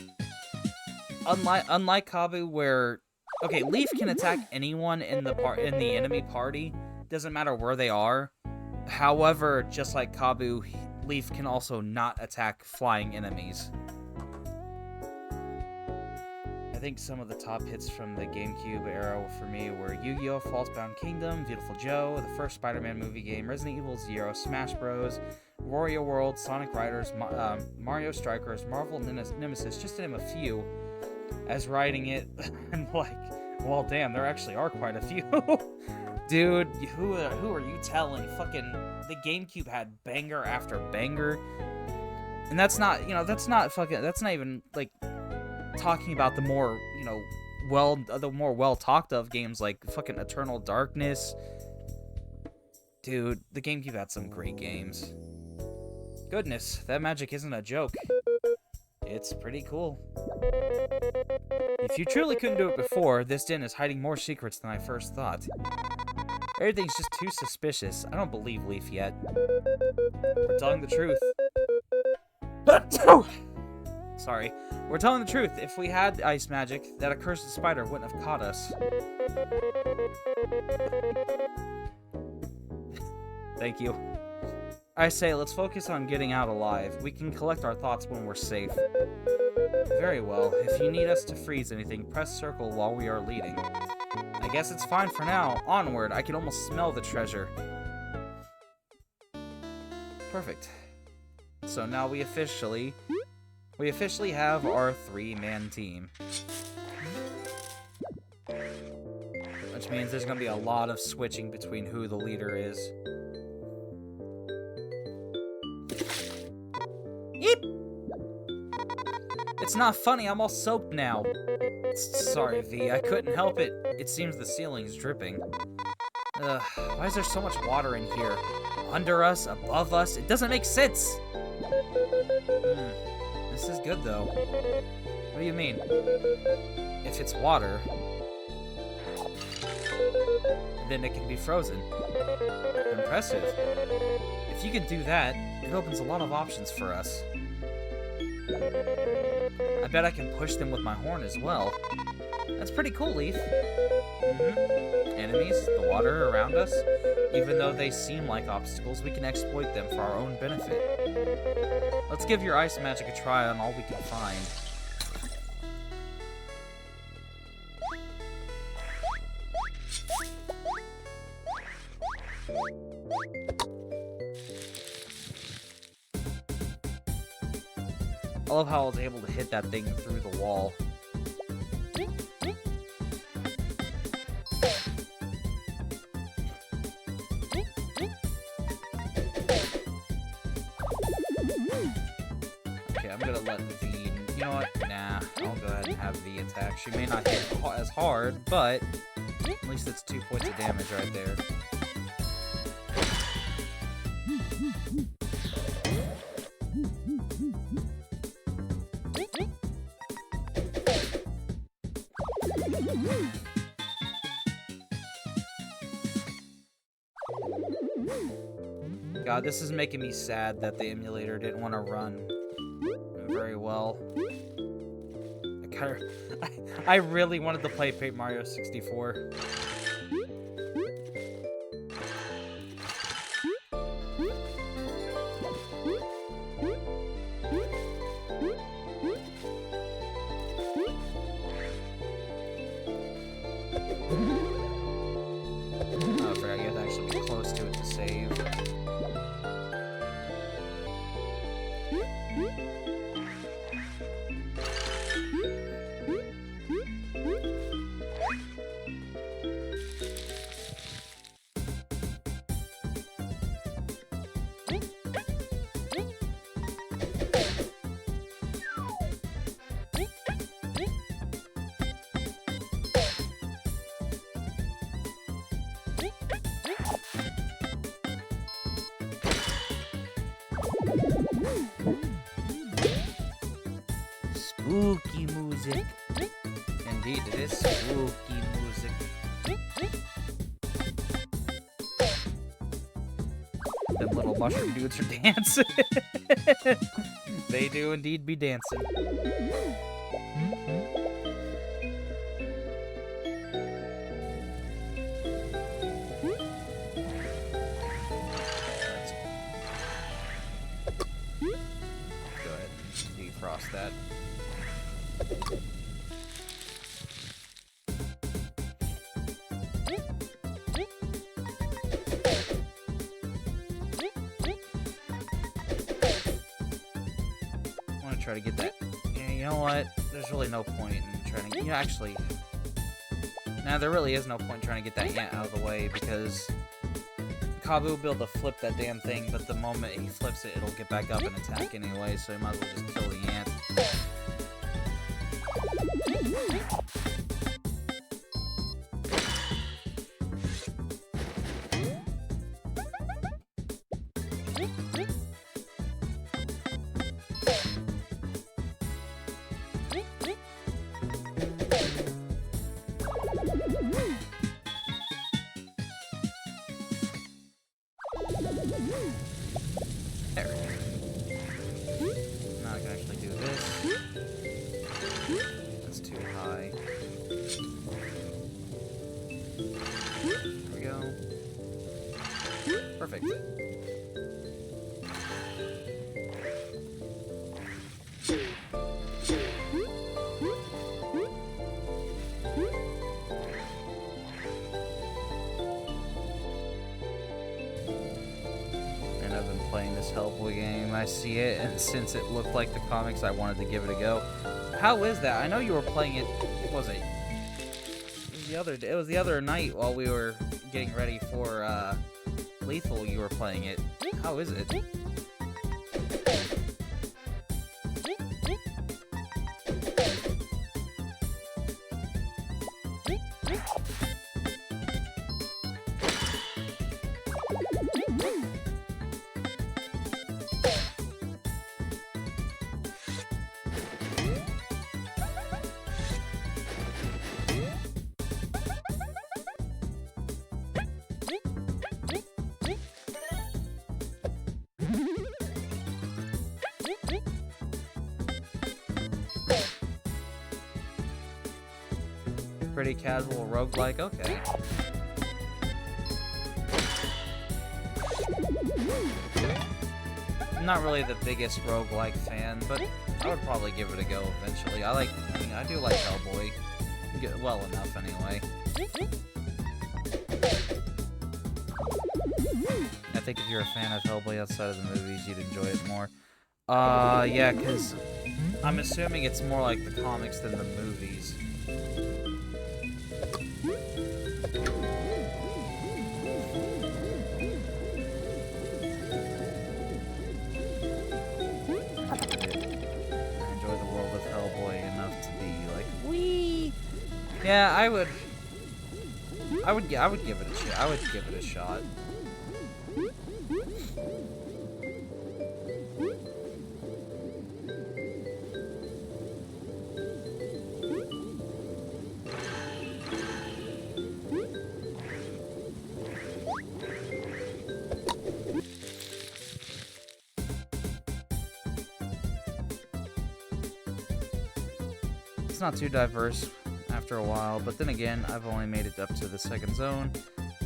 unlike Kabu, where okay, Leaf can attack anyone in the enemy party, doesn't matter where they are. However, just like Kabu, Leaf can also not attack flying enemies. I think some of the top hits from the GameCube era for me were Yu-Gi-Oh! False-Bound Kingdom, Beautiful Joe, the first Spider-Man movie game, Resident Evil Zero, Smash Bros., Wario World, Sonic Riders, Mario Strikers, Marvel Nemesis, just to name a few. As writing it, and like, well, damn, there actually are quite a few. Dude, who are you telling? Fucking, the GameCube had banger after banger. And that's not even, like, talking about the more, the more well-talked of games like fucking Eternal Darkness. Dude, the GameCube had some great games. Goodness, that magic isn't a joke. It's pretty cool. If you truly couldn't do it before, this den is hiding more secrets than I first thought. Everything's just too suspicious. I don't believe Leaf yet. We're telling the truth. Sorry. We're telling the truth. If we had ice magic, that accursed spider wouldn't have caught us. Thank you. I say, let's focus on getting out alive. We can collect our thoughts when we're safe. Very well. If you need us to freeze anything, press circle while we are leading. I guess it's fine for now. Onward. I can almost smell the treasure. Perfect. So now we officially have our 3-man team. Which means there's going to be a lot of switching between who the leader is. Eep! It's not funny, I'm all soaked now. Sorry, V, I couldn't help it. It seems the ceiling's dripping. Why is there so much water in here? Under us, above us, it doesn't make sense! This is good, though. What do you mean? If it's water, then it can be frozen. Impressive. If you can do that, it opens a lot of options for us. I bet I can push them with my horn as well. That's pretty cool, Leaf. Enemies, the water around us, even though they seem like obstacles, we can exploit them for our own benefit. Let's give your ice magic a try on all we can find. I love how I was able to hit that thing through the wall. Okay, I'm gonna let V... You know what? Nah, I'll go ahead and have V attack. She may not hit as hard, but at least it's 2 points of damage right there. God, this is making me sad that the emulator didn't want to run very well. I really wanted to play Paper Mario 64. Oh, I forgot you have to actually be close to it to save. Spooky music. indeed. It is spooky music. Them little mushroom dudes are dancing. They do indeed be dancing. Go ahead and defrost that. I want to try to get that. Yeah, you know what? There's really no point in trying to. Actually, nah, there really is no point in trying to get that ant out of the way because Kabu will be able to flip that damn thing, but the moment he flips it, it'll get back up and attack anyway, so you might as well just kill the ant. There. Now I can actually do this. That's too high. There we go. Perfect. And I've been playing this Hellboy game. I see it, and since it looked like the comics, I wanted to give it a go. How is that? I know you were playing it. What was it? It was the other night while we were getting ready for Lethal. You were playing it. How is it? Pretty casual roguelike, okay. I'm not really the biggest roguelike fan, but I would probably give it a go eventually. I do like Hellboy. Well enough, anyway. I think if you're a fan of Hellboy outside of the movies, you'd enjoy it more. Yeah, because I'm assuming it's more like the comics than the movies. Yeah, I would give it a shot. I would give it a shot. It's not too diverse after a while, but then again, I've only made it up to the second zone.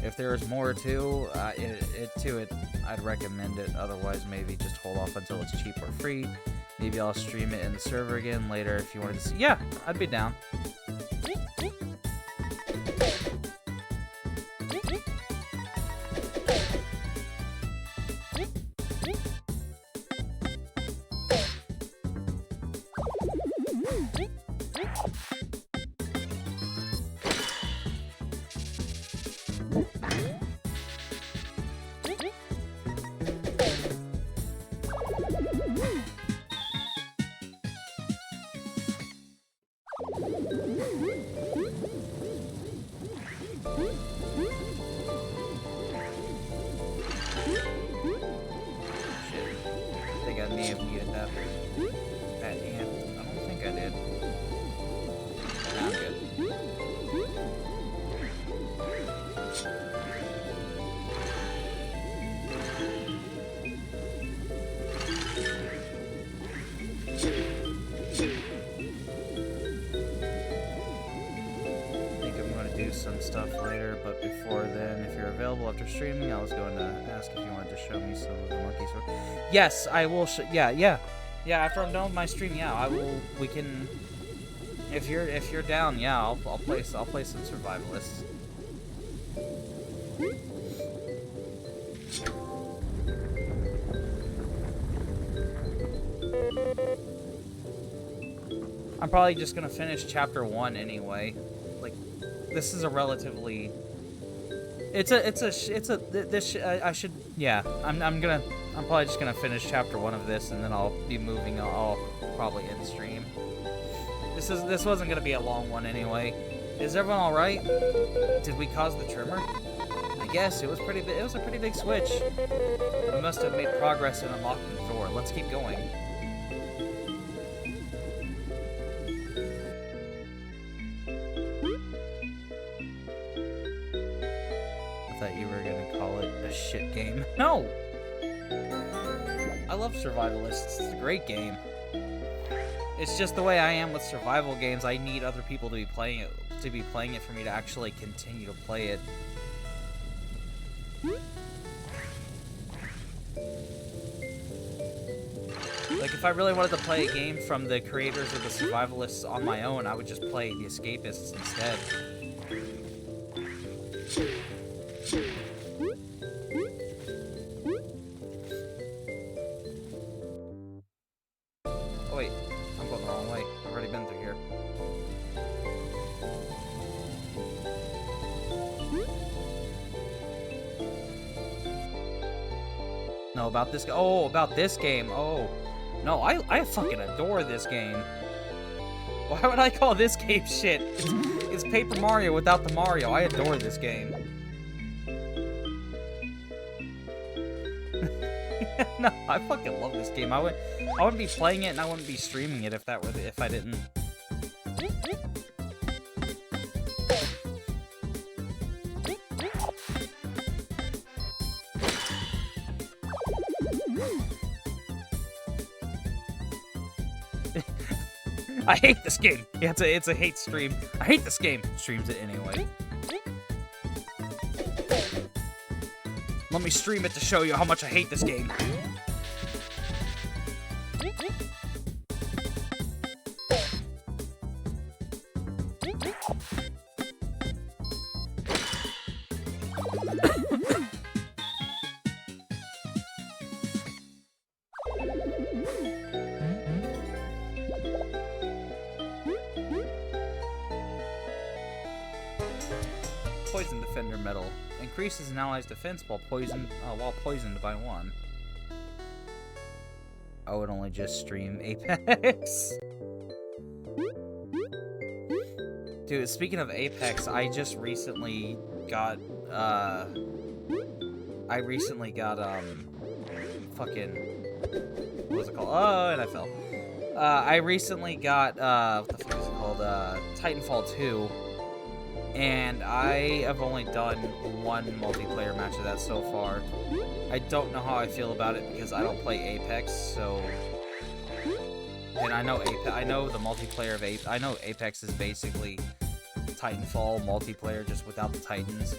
If there's more to it, I'd recommend it. Otherwise, maybe just hold off until it's cheap or free. Maybe I'll stream it in the server again later if you wanted to see. Yeah, I'd be down. do some stuff later, but before then, if you're available after streaming, I was going to ask if you wanted to show me some of the monkeys. Yes, I will. Yeah. After I'm done with my stream, yeah, I will. We can. If you're down, yeah, I'll play some survivalists. I'm probably just gonna finish chapter 1 anyway. Like, this is a relatively. I should. Yeah, I'm probably just gonna finish chapter 1 of this, and then I'll be moving. I'll probably end stream. This wasn't gonna be a long one anyway. Is everyone all right? Did we cause the tremor? I guess it was pretty. It was a pretty big switch. We must have made progress in unlocking the door. Let's keep going. Shit game. No! I love survivalists. It's a great game. It's just the way I am with survival games. I need other people to be playing it for me to actually continue to play it. Like, if I really wanted to play a game from the creators of the survivalists on my own, I would just play the escapists instead. About this. Oh, about this game. Oh, no, I fucking adore this game. Why would I call this game shit? It's Paper Mario without the Mario. I adore this game. No, I fucking love this game. I wouldn't be playing it and I wouldn't be streaming it if I didn't. I hate this game. Yeah, it's a hate stream. I hate this game. Streams it anyway. Let me stream it to show you how much I hate this game. Poison Defender Medal. Increases an ally's defense while poisoned by 1. I would only just stream Apex. Dude, speaking of Apex, I just recently got, fucking, what was it called? Oh, and I fell. I recently got, what the fuck is it called? Titanfall 2. And I have only done one multiplayer match of that so far. I don't know how I feel about it because I don't play Apex, so... And I know the multiplayer of Apex. I know Apex is basically Titanfall multiplayer just without the Titans.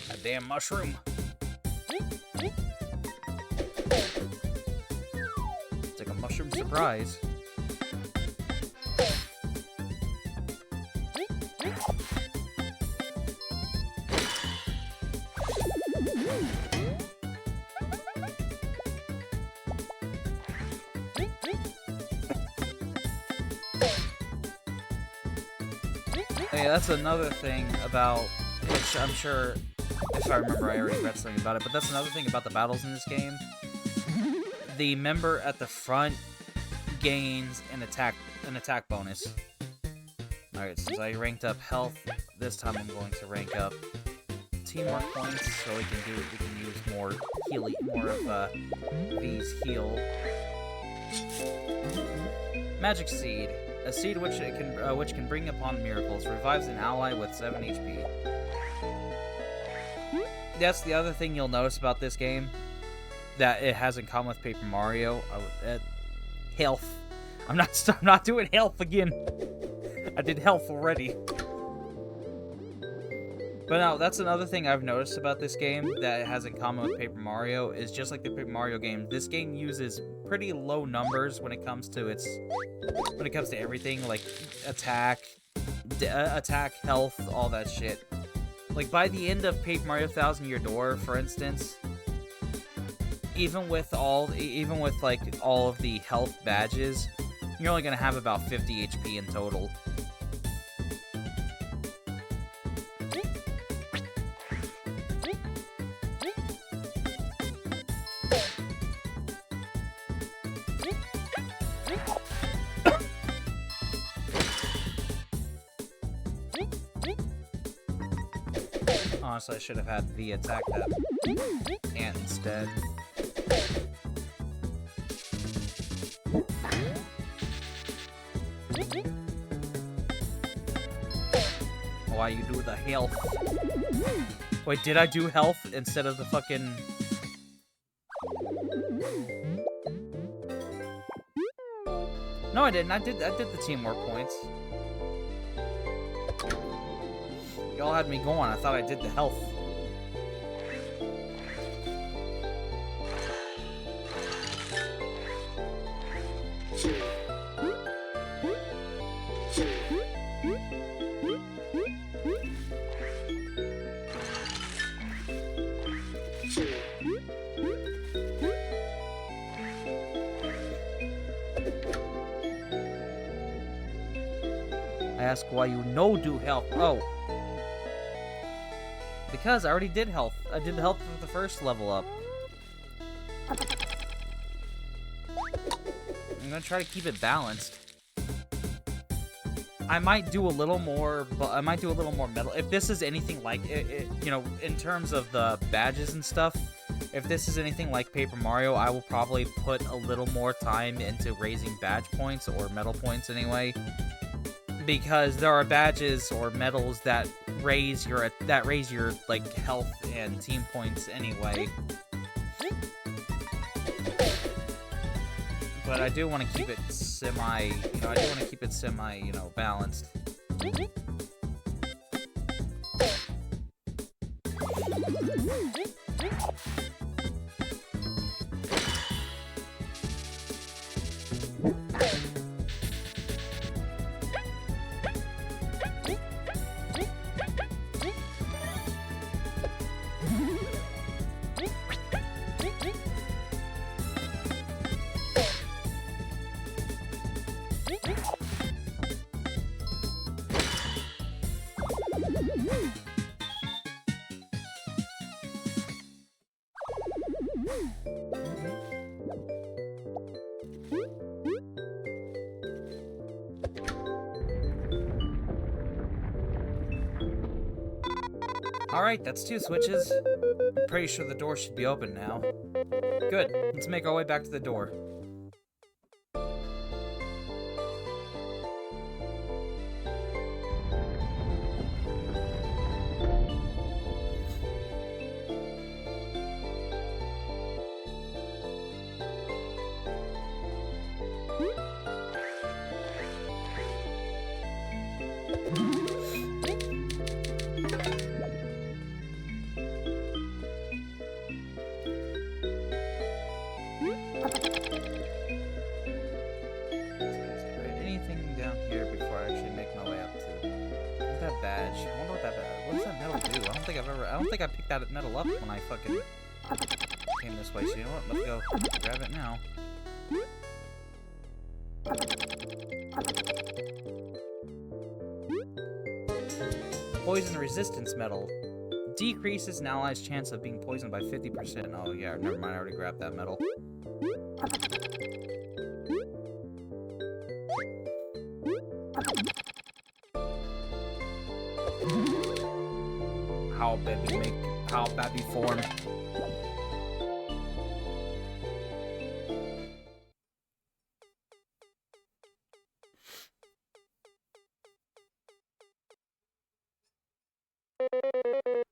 A damn mushroom. It's like a mushroom surprise. Hey, that's another thing about which I'm sure, if I remember, I already read something about it, but that's another thing about the battles in this game. The member at the front gains an attack bonus. Alright, since I ranked up health, this time I'm going to rank up teamwork points so we can use more of these heal. Magic Seed. A seed which can bring upon miracles. Revives an ally with 7 HP. That's the other thing you'll notice about this game that it has in common with Paper Mario. Health. I'm not doing health again. I did health already. But no, that's another thing I've noticed about this game that it has in common with Paper Mario, is just like the Paper Mario game, this game uses pretty low numbers when it comes to everything, like attack, health, all that shit. Like by the end of Paper Mario Thousand Year Door, for instance, even with like all of the health badges, you're only gonna have about 50 HP in total. Honestly, I should have had V attack that ant instead. Why you do the health? Wait, did I do health instead of the fucking... No, I didn't. I did the teamwork points. Y'all had me going. I thought I did the health. I ask why you do health. Oh. Because I already did health. I did the health for the first level up. I'm gonna try to keep it balanced. I might do a little more, but I might do a little more metal. If this is anything like it, you know, in terms of the badges and stuff, if this is anything like Paper Mario, I will probably put a little more time into raising badge points, or medal points anyway. Because there are badges or medals that raise your like health and team points anyway. But I do want to keep it semi, balanced. Alright, that's 2 switches. I'm pretty sure the door should be open now. Good, let's make our way back to the door. I don't think I picked that metal up when I fucking came this way, so you know what? Let's go grab it now. poison resistance medal. Decreases an ally's chance of being poisoned by 50%. Oh yeah, never mind, I already grabbed that medal. How baby form.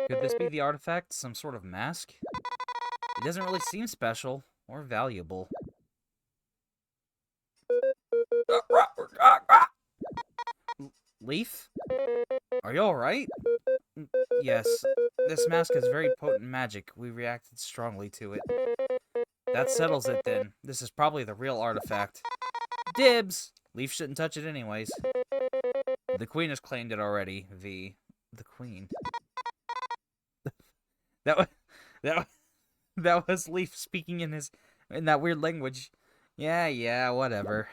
Could this be the artifact? Some sort of mask? It doesn't really seem special or valuable. Leaf? Are you alright? Yes. This mask has very potent magic. We reacted strongly to it. That settles it then. This is probably the real artifact. Dibs! Leaf shouldn't touch it anyways. The queen has claimed it already. The queen. That was Leaf speaking in that weird language. Yeah, whatever.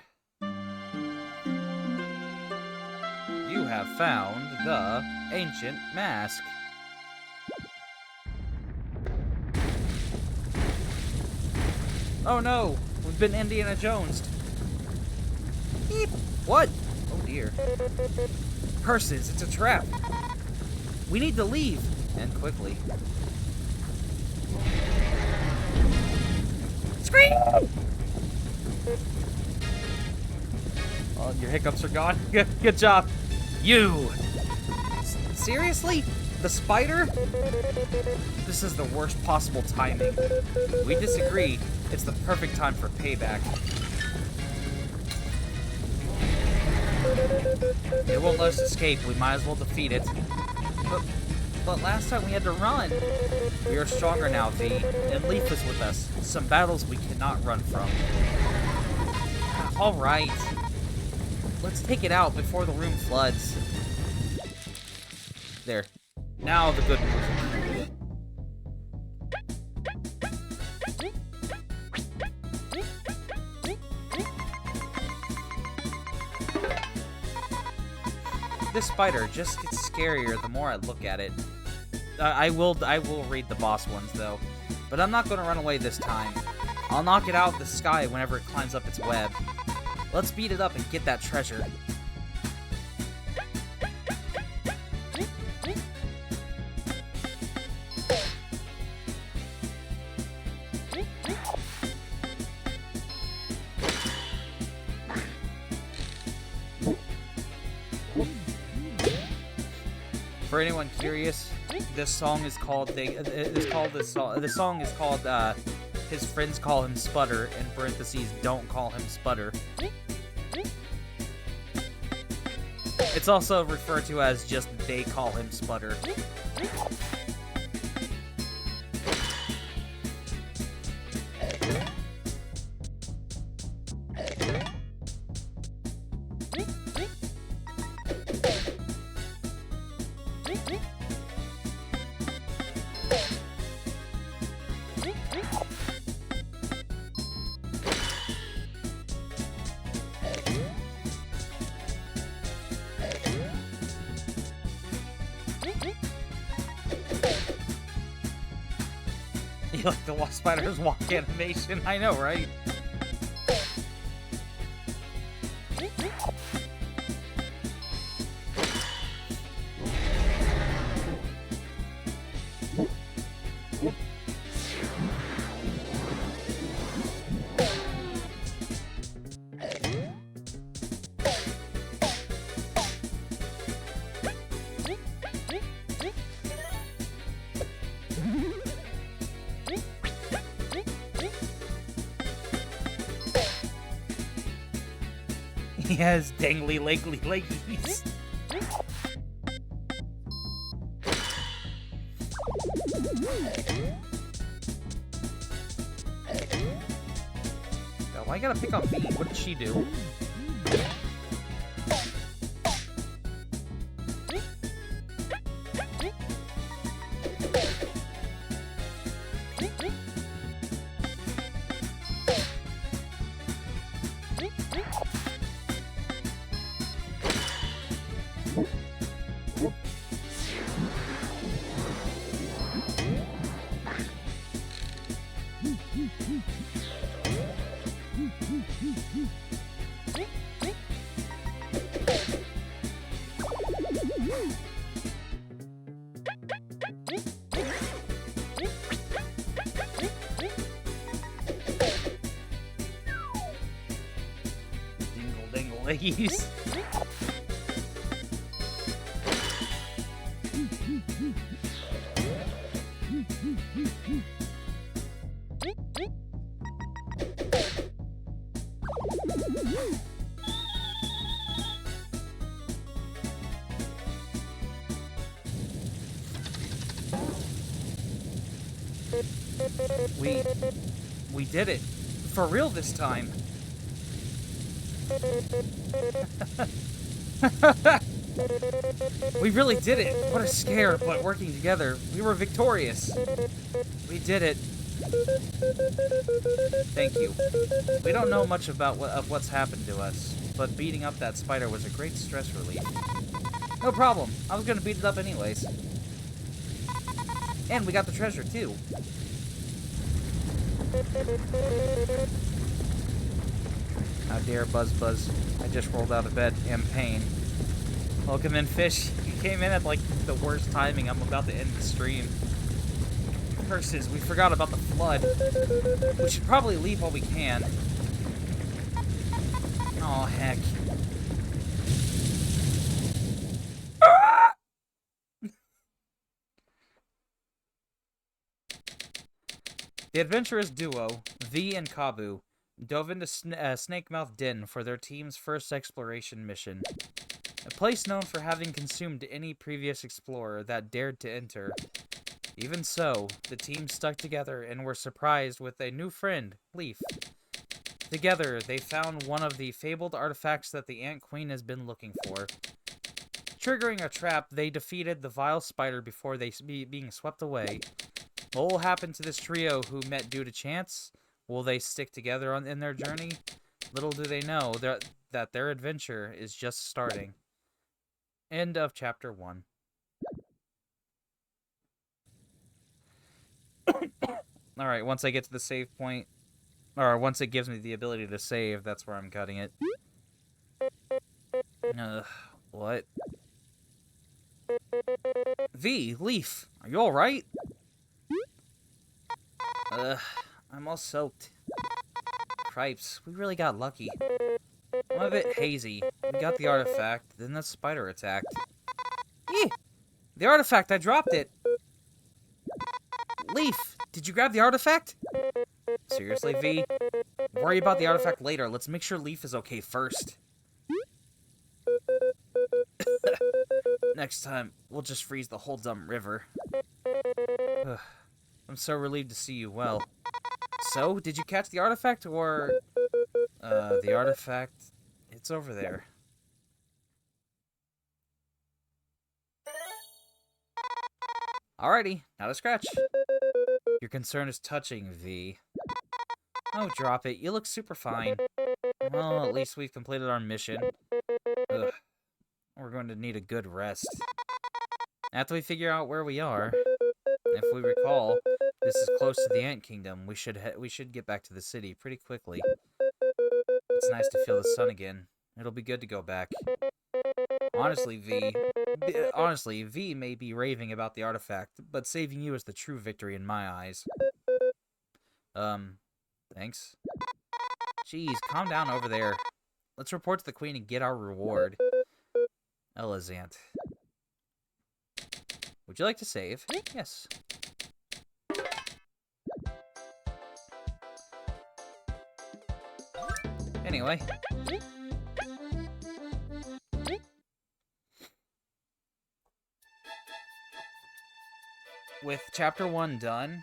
You have found the ancient mask. Oh no! We've been Indiana Jones'd. Beep! What? Oh dear. Curses, it's a trap. We need to leave. And quickly. Scream! Oh, your hiccups are gone. Good job. You! Seriously? The spider? This is the worst possible timing. We disagree. It's the perfect time for payback. It won't let us escape. We might as well defeat it. But last time we had to run. We are stronger now, V. And Leaf is with us. Some battles we cannot run from. Alright. Let's take it out before the room floods. There. Now the good music. This spider just gets scarier the more I look at it. I will read the boss ones though, but I'm not going to run away this time. I'll knock it out of the sky whenever it climbs up its web. Let's beat it up and get that treasure. For anyone curious, this song is called the song is called His Friends Call Him Sputter, in parentheses, don't call him Sputter. It's also referred to as just They Call Him Sputter. You like the spider's walk animation? I know, right? He has dangly leggies. Why I gotta pick on me? What did she do? please. We did it. For real this time. We really did it. What a scare, but working together, we were victorious. We did it. Thank you. We don't know much about what's happened to us, but beating up that spider was a great stress relief. No problem. I was gonna beat it up anyways. And we got the treasure, too. How dare Buzz. I just rolled out of bed in pain. Welcome in, Fish. You came in at, like, the worst timing. I'm about to end the stream. Curses, we forgot about the flood. We should probably leave while we can. Oh, heck. The adventurous duo, V and Kabu, dove into Snakemouth Den for their team's first exploration mission. A place known for having consumed any previous explorer that dared to enter. Even so, the team stuck together and were surprised with a new friend, Leaf. Together, they found one of the fabled artifacts that the Ant Queen has been looking for. Triggering a trap, they defeated the vile spider before being swept away. What will happen to this trio who met due to chance? Will they stick together in their journey? Little do they know that their adventure is just starting. End of Chapter 1. Alright, once I get to the save point, or once it gives me the ability to save, that's where I'm cutting it. What? V, Leaf, are you alright? I'm all soaked. Cripes, we really got lucky. I'm a bit hazy. We got the artifact, then the spider attacked. Eh! The artifact, I dropped it! Leaf, did you grab the artifact? Seriously, V? Worry about the artifact later. Let's make sure Leaf is okay first. Next time, we'll just freeze the whole dumb river. I'm so relieved to see you well. So, did you catch the artifact, or... the artifact... It's over there. Alrighty, now to scratch. Your concern is touching, V. Oh, drop it. You look super fine. Well, at least we've completed our mission. Ugh. We're going to need a good rest. After we figure out where we are, if we recall, this is close to the Ant Kingdom. We should get back to the city pretty quickly. It's nice to feel the sun again. It'll be good to go back. Honestly, V may be raving about the artifact, but saving you is the true victory in my eyes. Thanks. Jeez, calm down over there. Let's report to the Queen and get our reward. Elizant. Would you like to save? Yes. Anyway. With Chapter 1 done,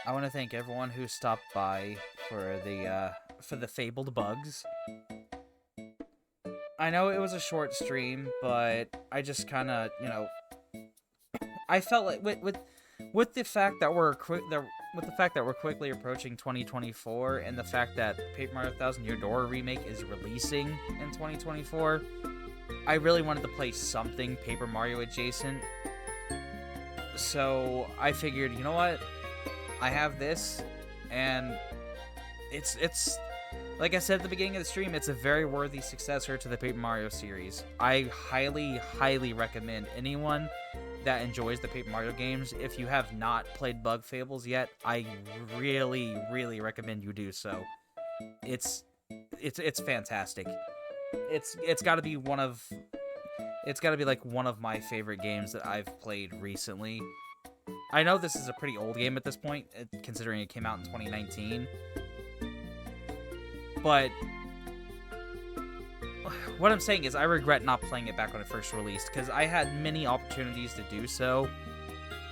I want to thank everyone who stopped by for the Fabled Bugs. I know it was a short stream, but I just kind of, you know, I felt like with the fact that we're quickly approaching 2024, and the fact that Paper Mario Thousand Year Door remake is releasing in 2024, I really wanted to play something Paper Mario adjacent. So I figured, you know what? I have this, and it's like I said at the beginning of the stream, it's a very worthy successor to the Paper Mario series. I highly, highly recommend anyone that enjoys the Paper Mario games. If you have not played Bug Fables yet, I really, really recommend you do so. It's fantastic. it's got to be like one of my favorite games that I've played recently. I know this is a pretty old game at this point, considering it came out in 2019. But what I'm saying is I regret not playing it back when it first released, because I had many opportunities to do so,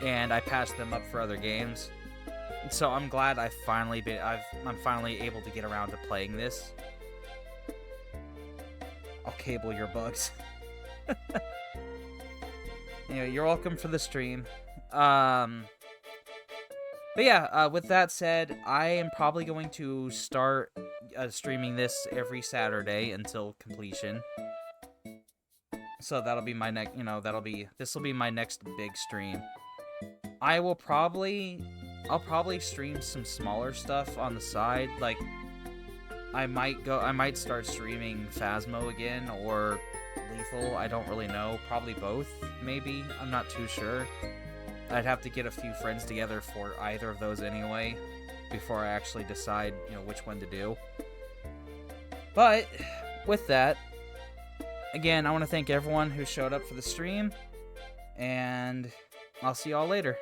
and I passed them up for other games. So I'm glad I'm finally able to get around to playing this. I'll cable your bugs. Anyway, you're welcome for the stream. But yeah, with that said, I am probably going to start streaming this every Saturday until completion. So that'll be my next, this will be my next big stream. I'll probably stream some smaller stuff on the side. Like, I might start streaming Phasmo again, or Lethal. I don't really know. Probably both, maybe. I'm not too sure. I'd have to get a few friends together for either of those anyway, before I actually decide, which one to do. But, with that, again, I want to thank everyone who showed up for the stream, and I'll see y'all later.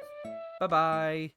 Bye-bye.